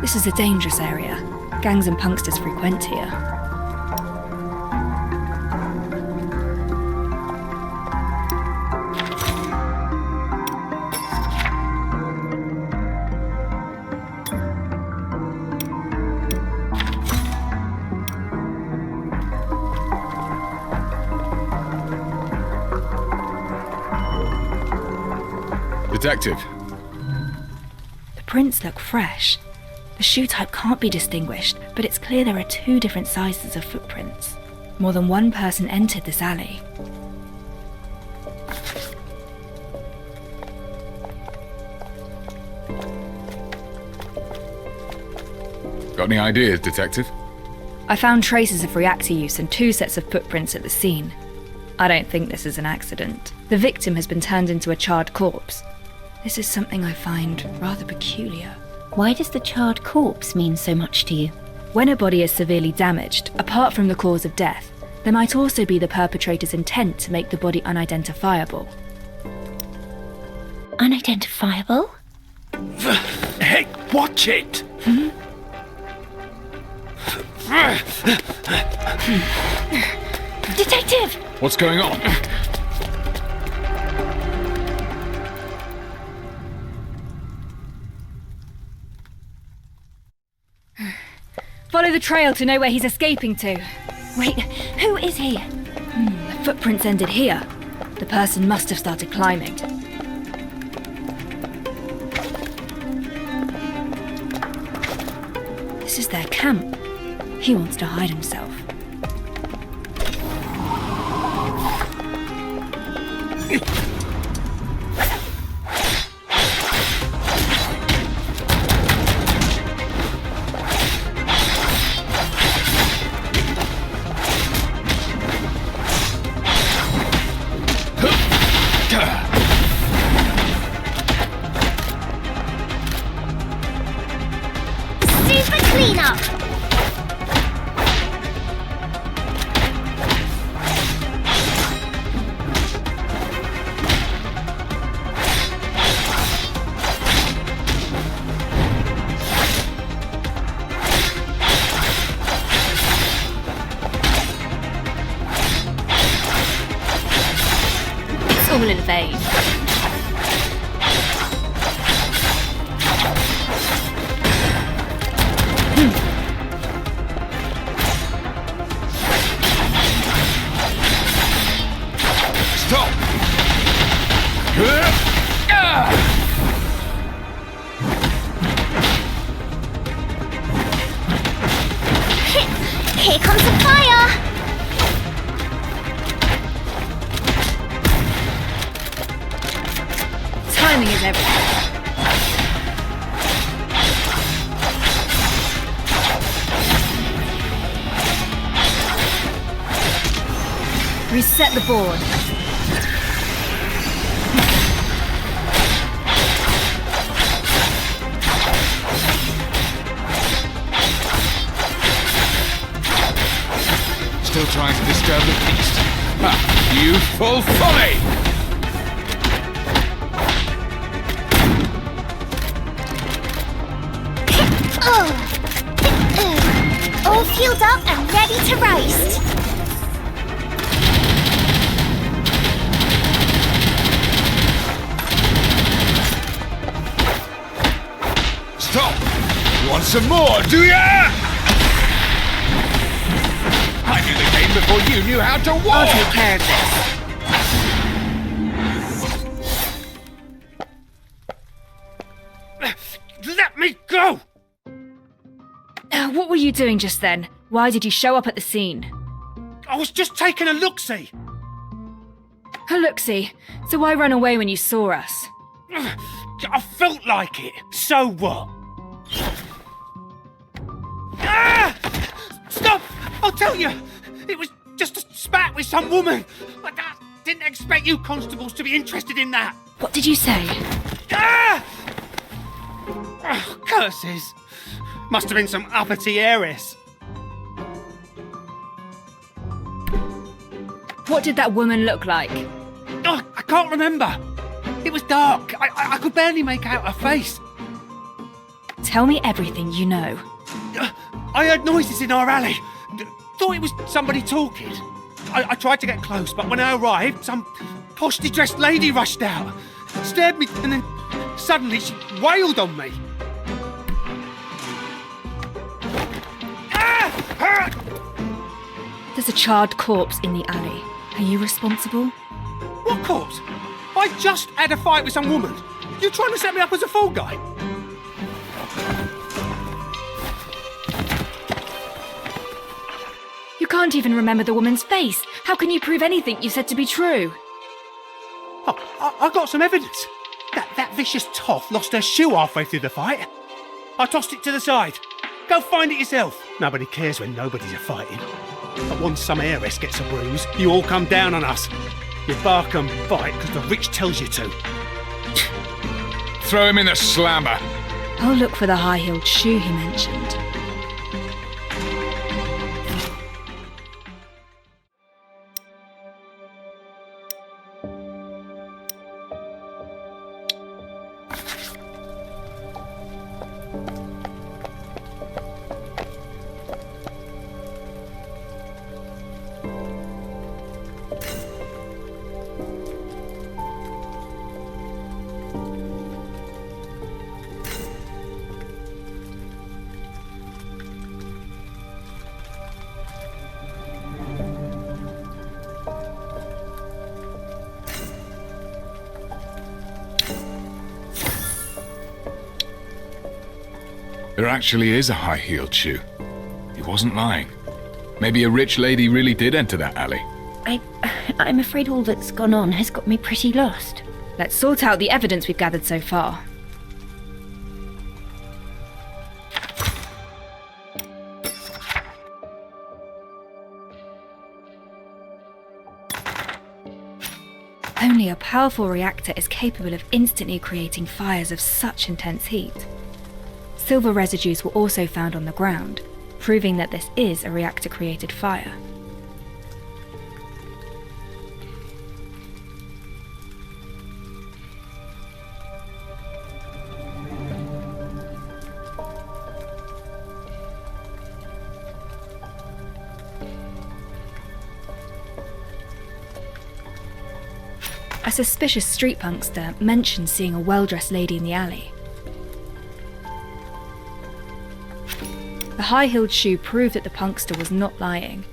Speaker 1: This is a dangerous area. Gangs and punksters frequent here.
Speaker 7: Detective.
Speaker 1: The prints look fresh. The shoe type can't be distinguished, but it's clear there are two different sizes of footprints. More than one person entered this alley.
Speaker 7: Got any ideas, Detective?
Speaker 1: I found traces of reactor use and two sets of footprints at the scene. I don't think this is an accident. The victim has been turned into a charred corpse. This is something I find rather peculiar.
Speaker 9: Why does the charred corpse mean so much to you?
Speaker 1: When a body is severely damaged, apart from the cause of death, there might also be the perpetrator's intent to make the body unidentifiable.
Speaker 9: Unidentifiable?
Speaker 3: Hey, watch it!
Speaker 9: Detective!
Speaker 7: What's going on?
Speaker 1: Follow the trail to know where he's escaping to.
Speaker 9: Wait, who is he?
Speaker 1: The footprints ended here. The person must have started climbing. This is their camp. He wants to hide himself.
Speaker 5: Super cleanup!
Speaker 1: It's all in vain.
Speaker 5: Here comes the fire!
Speaker 1: Timing is everything. Reset the board.
Speaker 7: Still trying to disturb the feast. Ha! Youthful folly!
Speaker 5: All fueled up and ready to roast.
Speaker 7: Stop! You want some more, do ya? I knew the game before you knew how to walk!
Speaker 1: I'll take care of this.
Speaker 6: Let me go!
Speaker 1: What were you doing just then? Why did you show up at the scene?
Speaker 6: I was just taking a look-see.
Speaker 1: A look-see. So why run away when you saw us?
Speaker 6: I felt like it. So what? Ah! Stop! I'll tell you. It was just a spat with some woman. I didn't expect you constables to be interested in that.
Speaker 1: What did you say?
Speaker 6: Ah! Oh, curses. Must have been some uppity heiress.
Speaker 1: What did that woman look like?
Speaker 6: Oh, I can't remember. It was dark. I could barely make out her face.
Speaker 1: Tell me everything you know.
Speaker 6: I heard noises in our alley. Thought it was somebody talking. I tried to get close, but when I arrived, some poshly dressed lady rushed out, stared me, and then suddenly she wailed on me.
Speaker 1: There's a charred corpse in the alley. Are you responsible?
Speaker 6: What corpse? I just had a fight with some woman. You trying to set me up as a fall guy?
Speaker 1: You can't even remember the woman's face. How can you prove anything you said to be true?
Speaker 6: Oh, I got some evidence. That vicious toff lost her shoe halfway through the fight. I tossed it to the side. Go find it yourself. Nobody cares when nobody's a fighting. But once some heiress gets a bruise, you all come down on us. You bark and bite because the rich tells you to.
Speaker 7: Throw him in the slammer.
Speaker 1: I'll look for the high-heeled shoe he mentioned.
Speaker 7: There actually is a high-heeled shoe. He wasn't lying. Maybe a rich lady really did enter that alley.
Speaker 9: I'm afraid all that's gone on has got me pretty lost.
Speaker 1: Let's sort out the evidence we've gathered so far. Only a powerful reactor is capable of instantly creating fires of such intense heat. Silver residues were also found on the ground, proving that this is a reactor-created fire. A suspicious street punkster mentioned seeing a well-dressed lady in the alley. The high-heeled shoe proved that the punkster was not lying.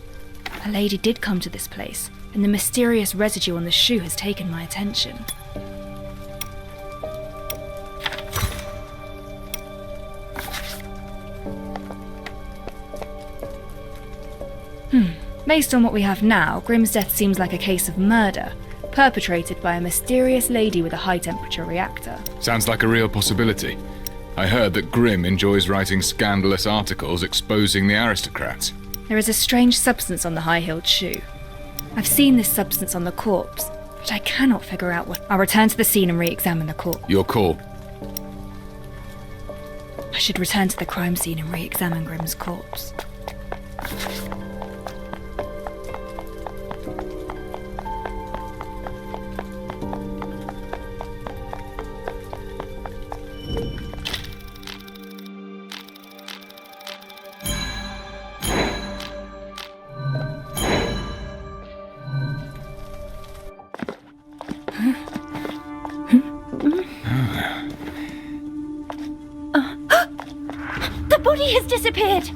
Speaker 1: A lady did come to this place, and the mysterious residue on the shoe has taken my attention. Based on what we have now, Grimm's death seems like a case of murder, perpetrated by a mysterious lady with a high-temperature reactor.
Speaker 7: Sounds like a real possibility. I heard that Grimm enjoys writing scandalous articles exposing the aristocrats.
Speaker 1: There is a strange substance on the high-heeled shoe. I've seen this substance on the corpse, but I cannot figure out what... I'll return to the scene and re-examine the corpse.
Speaker 7: Your call.
Speaker 1: I should return to the crime scene and re-examine Grimm's corpse.
Speaker 5: The body has disappeared!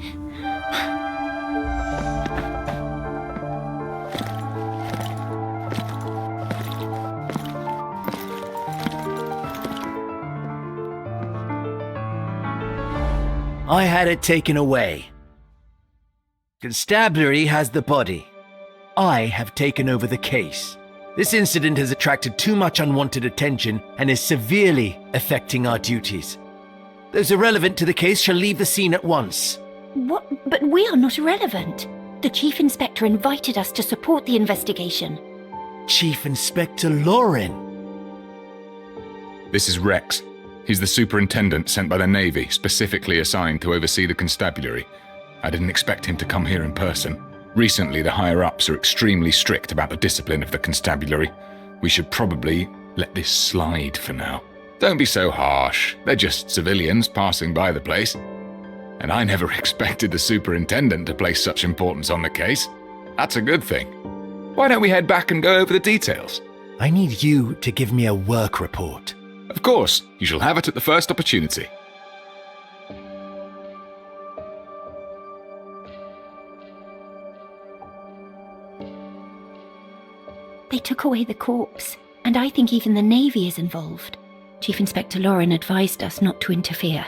Speaker 8: I had it taken away. Constabulary has the body. I have taken over the case. This incident has attracted too much unwanted attention and is severely affecting our duties. Those irrelevant to the case shall leave the scene at once.
Speaker 9: What? But we are not irrelevant. The Chief Inspector invited us to support the investigation.
Speaker 8: Chief Inspector Lauren.
Speaker 7: This is Rex. He's the superintendent sent by the Navy, specifically assigned to oversee the constabulary. I didn't expect him to come here in person. Recently, the higher-ups are extremely strict about the discipline of the constabulary. We should probably let this slide for now. Don't be so harsh. They're just civilians passing by the place. And I never expected the superintendent to place such importance on the case. That's a good thing. Why don't we head back and go over the details?
Speaker 8: I need you to give me a work report.
Speaker 7: Of course, you shall have it at the first opportunity.
Speaker 9: They took away the corpse, and I think even the Navy is involved. Chief Inspector Lauren advised us not to interfere.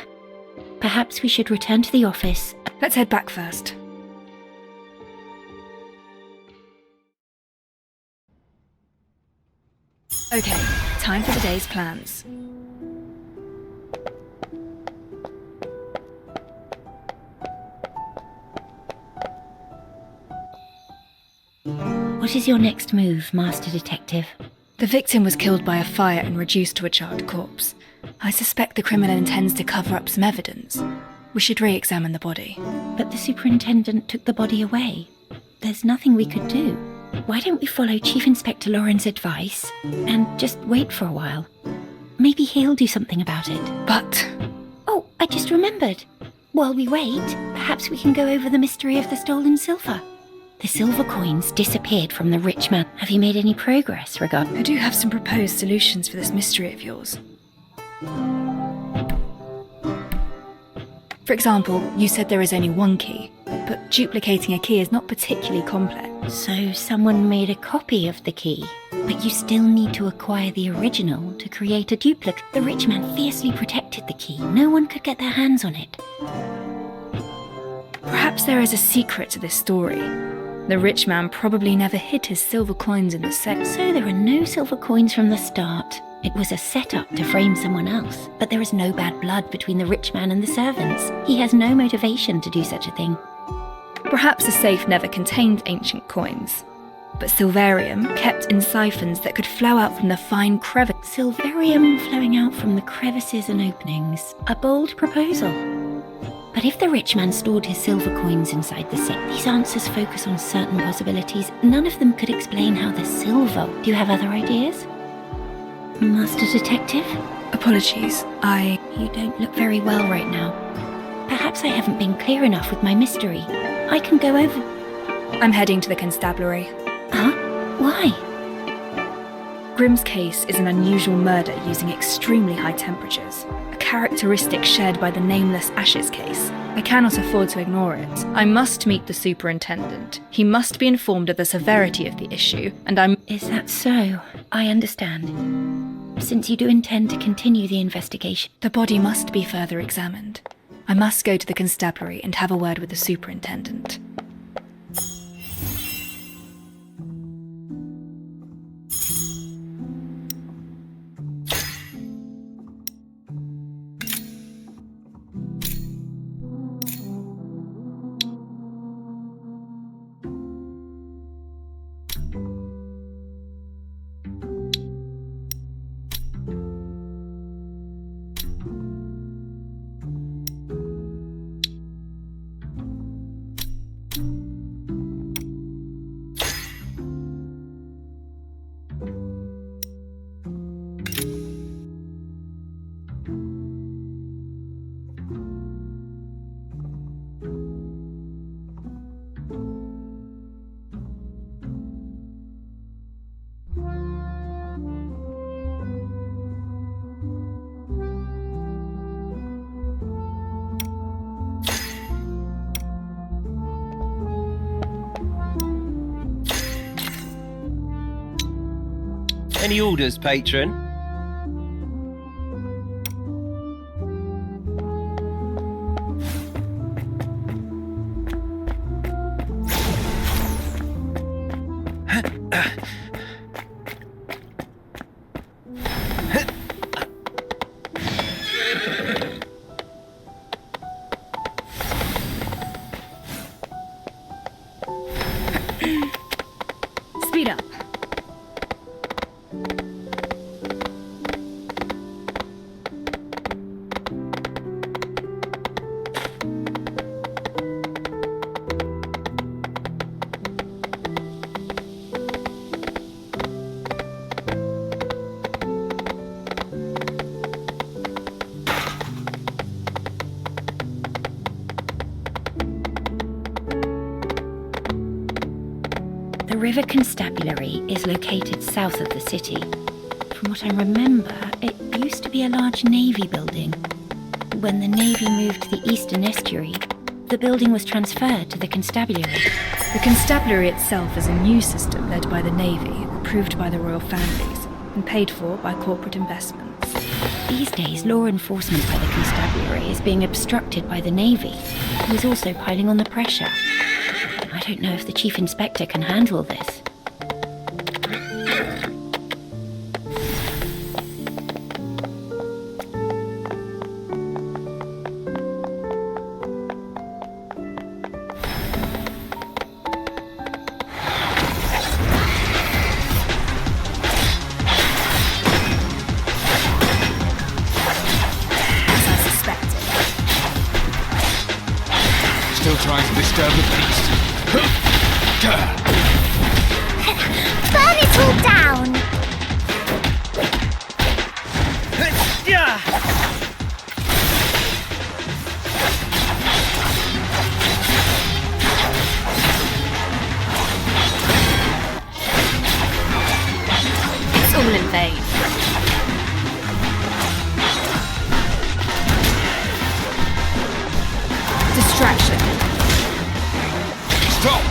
Speaker 9: Perhaps we should return to the office.
Speaker 1: Let's head back first. Okay, time for the day's plans.
Speaker 9: What is your next move, Master Detective?
Speaker 1: The victim was killed by a fire and reduced to a charred corpse. I suspect the criminal intends to cover up some evidence. We should re-examine the body.
Speaker 9: But the superintendent took the body away. There's nothing we could do. Why don't we follow Chief Inspector Lauren's advice and just wait for a while? Maybe he'll do something about it.
Speaker 1: But...
Speaker 9: Oh, I just remembered. While we wait, perhaps we can go over the mystery of the stolen silver. The silver coins disappeared from the rich man. Have you made any progress regarding...
Speaker 1: I do have some proposed solutions for this mystery of yours. For example, you said there is only one key, but duplicating a key is not particularly complex.
Speaker 9: So someone made a copy of the key, but you still need to acquire the original to create a duplicate. The rich man fiercely protected the key. No one could get their hands on it.
Speaker 1: Perhaps there is a secret to this story. The rich man probably never hid his silver coins in the safe.
Speaker 9: So there are no silver coins from the start. It was a setup to frame someone else. But there is no bad blood between the rich man and the servants. He has no motivation to do such a thing.
Speaker 1: Perhaps the safe never contained ancient coins, but silverium kept in siphons that could flow out from the fine crevice.
Speaker 9: Silverium flowing out from the crevices and openings. A bold proposal. But if the rich man stored his silver coins inside the safe, these answers focus on certain possibilities. None of them could explain how the silver... Do you have other ideas? Master Detective?
Speaker 1: Apologies,
Speaker 9: You don't look very well right now. Perhaps I haven't been clear enough with my mystery. I can go over...
Speaker 1: I'm heading to the constabulary.
Speaker 9: Huh? Why?
Speaker 1: Grimm's case is an unusual murder using extremely high temperatures, a characteristic shared by the nameless Ashes case. I cannot afford to ignore it. I must meet the superintendent. He must be informed of the severity of the issue, and I'm...
Speaker 9: Is that so? I understand. Since you do intend to continue the investigation...
Speaker 1: The body must be further examined. I must go to the constabulary and have a word with the superintendent.
Speaker 8: Any orders, patron?
Speaker 1: Speed up.
Speaker 9: The River Constabulary is located south of the city. From what I remember, it used to be a large navy building. When the navy moved to the eastern estuary, the building was transferred to the constabulary.
Speaker 1: The constabulary itself is a new system led by the Navy, approved by the royal families, and paid for by corporate investments.
Speaker 9: These days, law enforcement by the constabulary is being obstructed by the navy, who is also piling on the pressure. I don't know if the chief inspector can handle this.
Speaker 1: As I suspected.
Speaker 7: Still trying to disturb the peace.
Speaker 5: Burn it all down!
Speaker 1: It's all in vain. Distraction.
Speaker 7: Stop!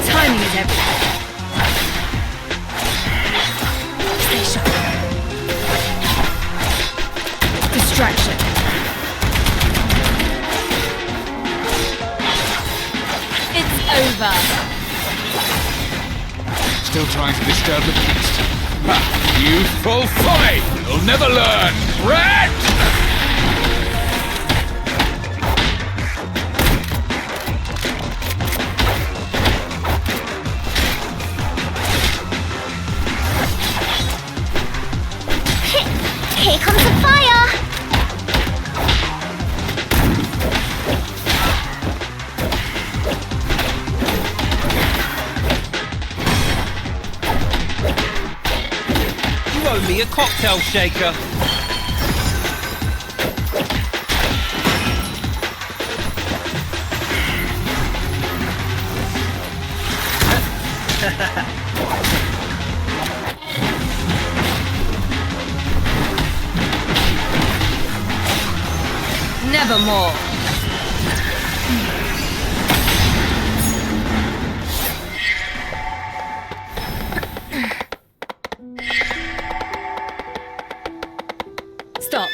Speaker 1: Timing is everything. Stay sharp. Distraction. It's over.
Speaker 7: Still trying to disturb the peace. Ha! Youthful folly! You'll never learn! Rat!
Speaker 5: Here comes the fire!
Speaker 8: You owe me a cocktail shaker.
Speaker 1: Nevermore. Stop.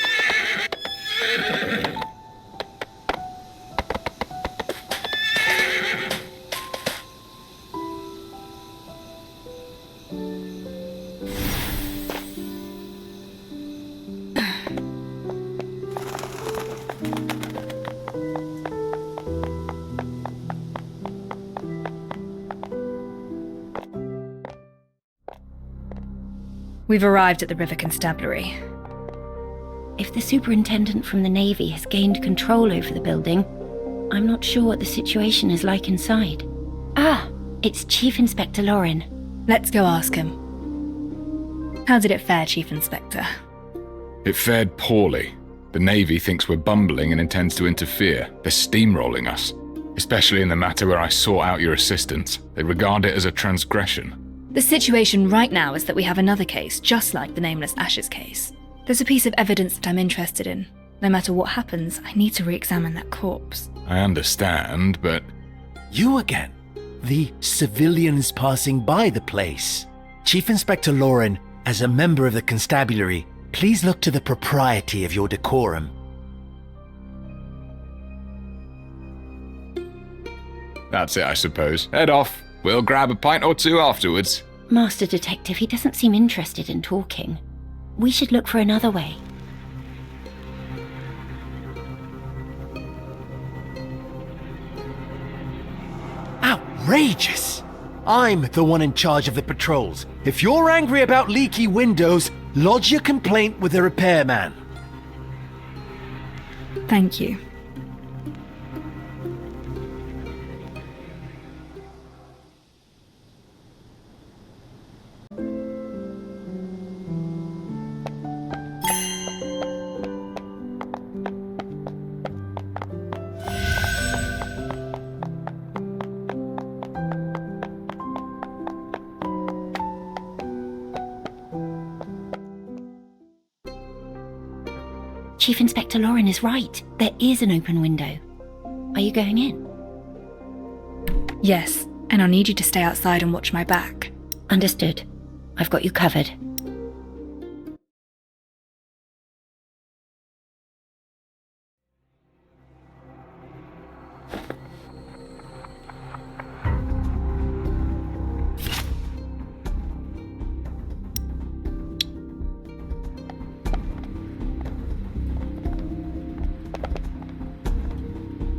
Speaker 1: We've arrived at the River Constabulary.
Speaker 9: If the superintendent from the navy has gained control over the building, I'm not sure what the situation is like inside. Ah, it's Chief Inspector Lauren.
Speaker 1: Let's go ask him. How did it fare, Chief Inspector?
Speaker 7: It fared poorly. The Navy thinks we're bumbling and intends to interfere. They're steamrolling us. Especially in the matter where I sought out your assistance. They regard it as a transgression.
Speaker 1: The situation right now is that we have another case, just like the Nameless Ashes case. There's a piece of evidence that I'm interested in. No matter what happens, I need to re-examine that corpse.
Speaker 7: I understand, but...
Speaker 8: You again? The civilians passing by the place. Chief Inspector Lauren, as a member of the constabulary, please look to the propriety of your decorum.
Speaker 7: That's it, I suppose. Head off. We'll grab a pint or two afterwards.
Speaker 9: Master Detective, he doesn't seem interested in talking. We should look for another way.
Speaker 8: Outrageous! I'm the one in charge of the patrols. If you're angry about leaky windows, lodge your complaint with the repairman.
Speaker 1: Thank you.
Speaker 9: Chief Inspector Lauren is right. There is an open window. Are you going in?
Speaker 1: Yes, and I'll need you to stay outside and watch my back.
Speaker 9: Understood. I've got you covered.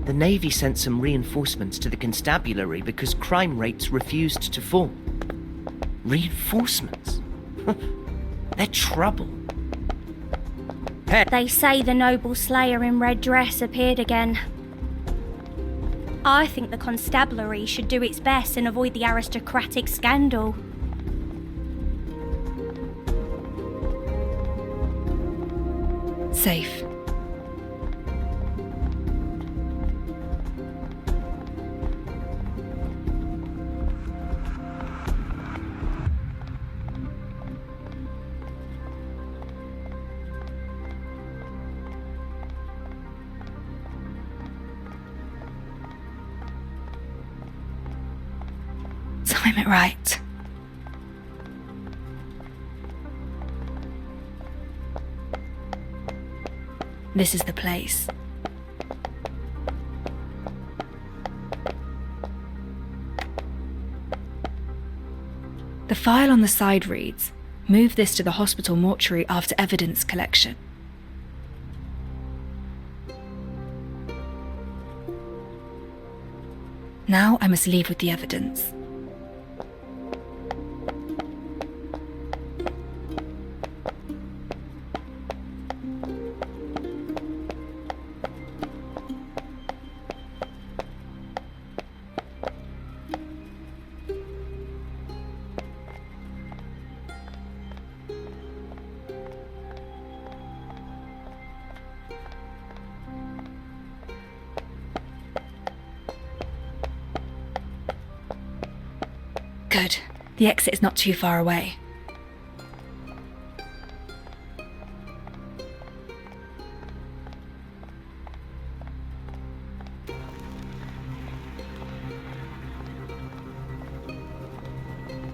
Speaker 4: The Navy sent some reinforcements to the constabulary because crime rates refused to fall. Reinforcements? They're trouble.
Speaker 11: They say the noble slayer in red dress appeared again. I think the constabulary should do its best and avoid the aristocratic scandal.
Speaker 1: Safe. Time it right. This is the place. The file on the side reads, "Move this to the hospital mortuary after evidence collection." Now I must leave with the evidence. Good. The exit is not too far away.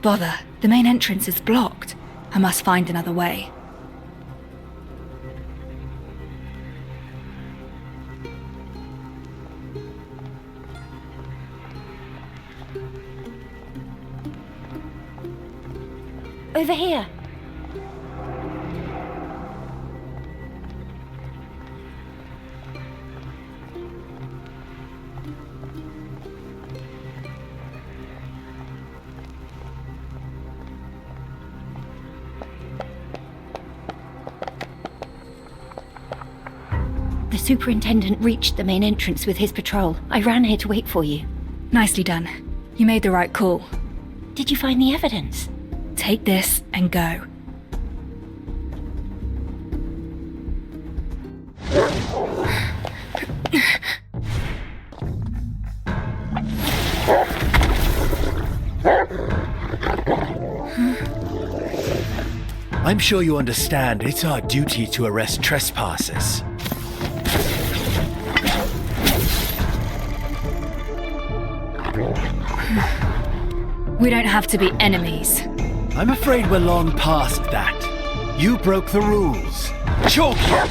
Speaker 1: Bother, the main entrance is blocked. I must find another way.
Speaker 11: Over here.
Speaker 9: The superintendent reached the main entrance with his patrol. I ran here to wait for you.
Speaker 1: Nicely done. You made the right call.
Speaker 9: Did you find the evidence?
Speaker 1: Take this and go.
Speaker 8: I'm sure you understand it's our duty to arrest trespassers.
Speaker 1: We don't have to be enemies.
Speaker 8: I'm afraid we're long past that. You broke the rules. Choke you!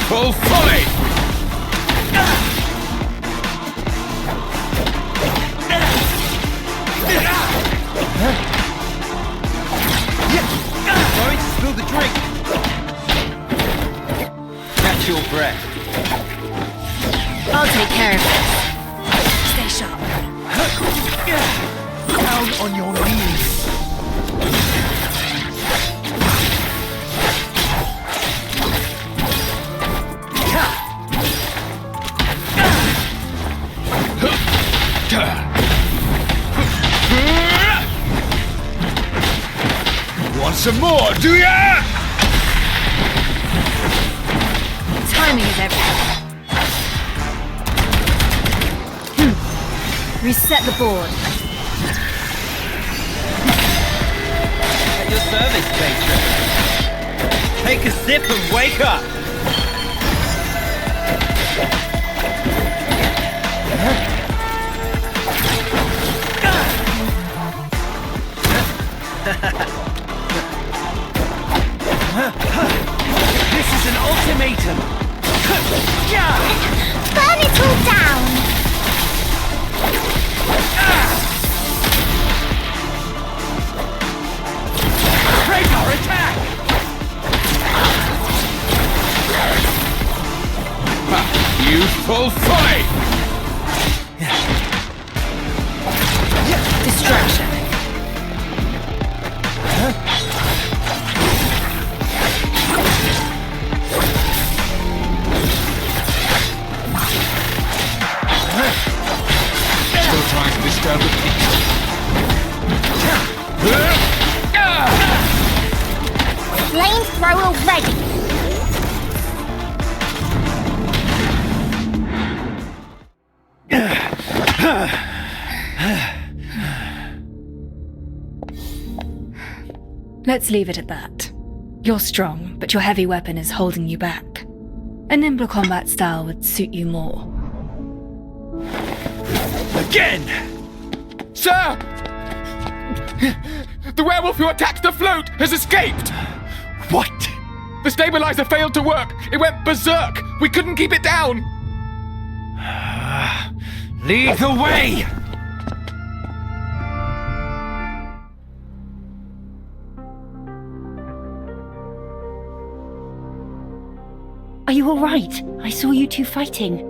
Speaker 7: Full folly!
Speaker 8: Sorry to spill the drink. Catch your breath.
Speaker 1: I'll take care of this. Stay sharp.
Speaker 8: Down on your knees.
Speaker 7: Want some more, do ya?
Speaker 1: Timing is everything. Reset the board.
Speaker 12: At your service, patron. Take a sip and wake up.
Speaker 8: This is an ultimatum.
Speaker 5: Burn it all down!
Speaker 8: Break our attack!
Speaker 7: Youthful folly!
Speaker 1: Distraction.
Speaker 7: Still trying to disturb the peace.
Speaker 5: Flamethrower ready!
Speaker 1: Let's leave it at that. You're strong, but your heavy weapon is holding you back. A nimble combat style would suit you more.
Speaker 8: Again!
Speaker 7: Sir! The werewolf who attacked the float has escaped!
Speaker 8: What?
Speaker 7: The stabilizer failed to work. It went berserk. We couldn't keep it down.
Speaker 8: Lead the way!
Speaker 9: Are you all right? I saw you two fighting.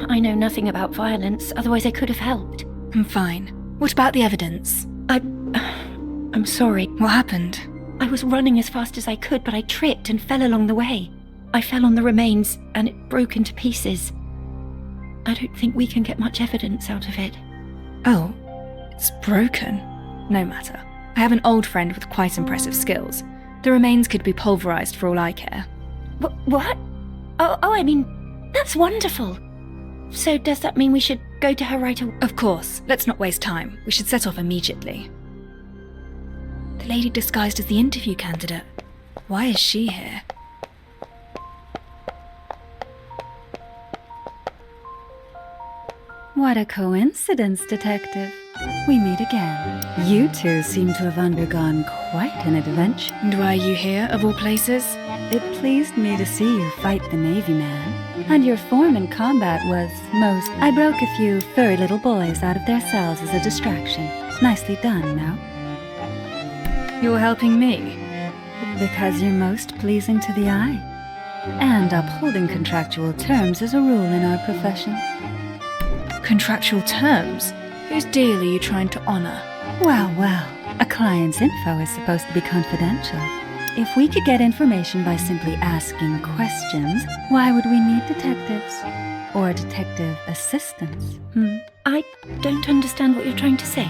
Speaker 9: I know nothing about violence, otherwise I could have helped.
Speaker 1: I'm fine. What about the evidence?
Speaker 9: I'm sorry.
Speaker 1: What happened?
Speaker 9: I was running as fast as I could, but I tripped and fell along the way. I fell on the remains, and it broke into pieces. I don't think we can get much evidence out of it.
Speaker 1: Oh, it's broken. No matter. I have an old friend with quite impressive skills. The remains could be pulverized for all I care.
Speaker 9: What? Oh, I mean, that's wonderful. So does that mean we should go to her right away?
Speaker 1: Of course. Let's not waste time. We should set off immediately. The lady disguised as the interview candidate. Why is she here?
Speaker 2: What a coincidence, Detective. We meet again. You two seem to have undergone quite an adventure.
Speaker 1: And why are you here, of all places?
Speaker 2: It pleased me to see you fight the Navy man. And your form in combat was most... I broke a few furry little boys out of their cells as a distraction. Nicely done, no?
Speaker 1: You're helping me?
Speaker 2: Because you're most pleasing to the eye. And upholding contractual terms is a rule in our profession.
Speaker 1: Contractual terms? Whose deal are you trying to honor?
Speaker 2: Well, a client's info is supposed to be confidential. If we could get information by simply asking questions, why would we need detectives? Or detective assistants,
Speaker 9: I don't understand what you're trying to say.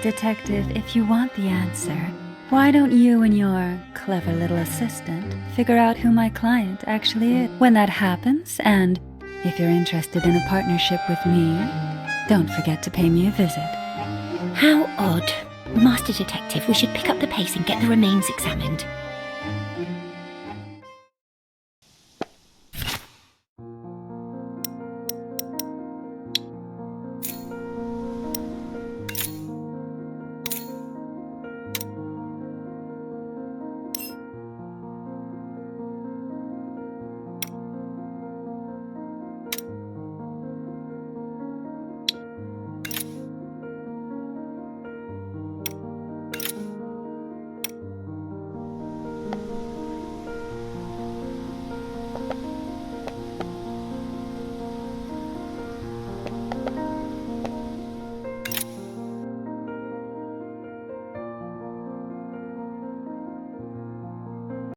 Speaker 2: Detective, if you want the answer, why don't you and your clever little assistant figure out who my client actually is? When that happens, and if you're interested in a partnership with me, don't forget to pay me a visit.
Speaker 9: How odd. Master Detective, we should pick up the pace and get the remains examined.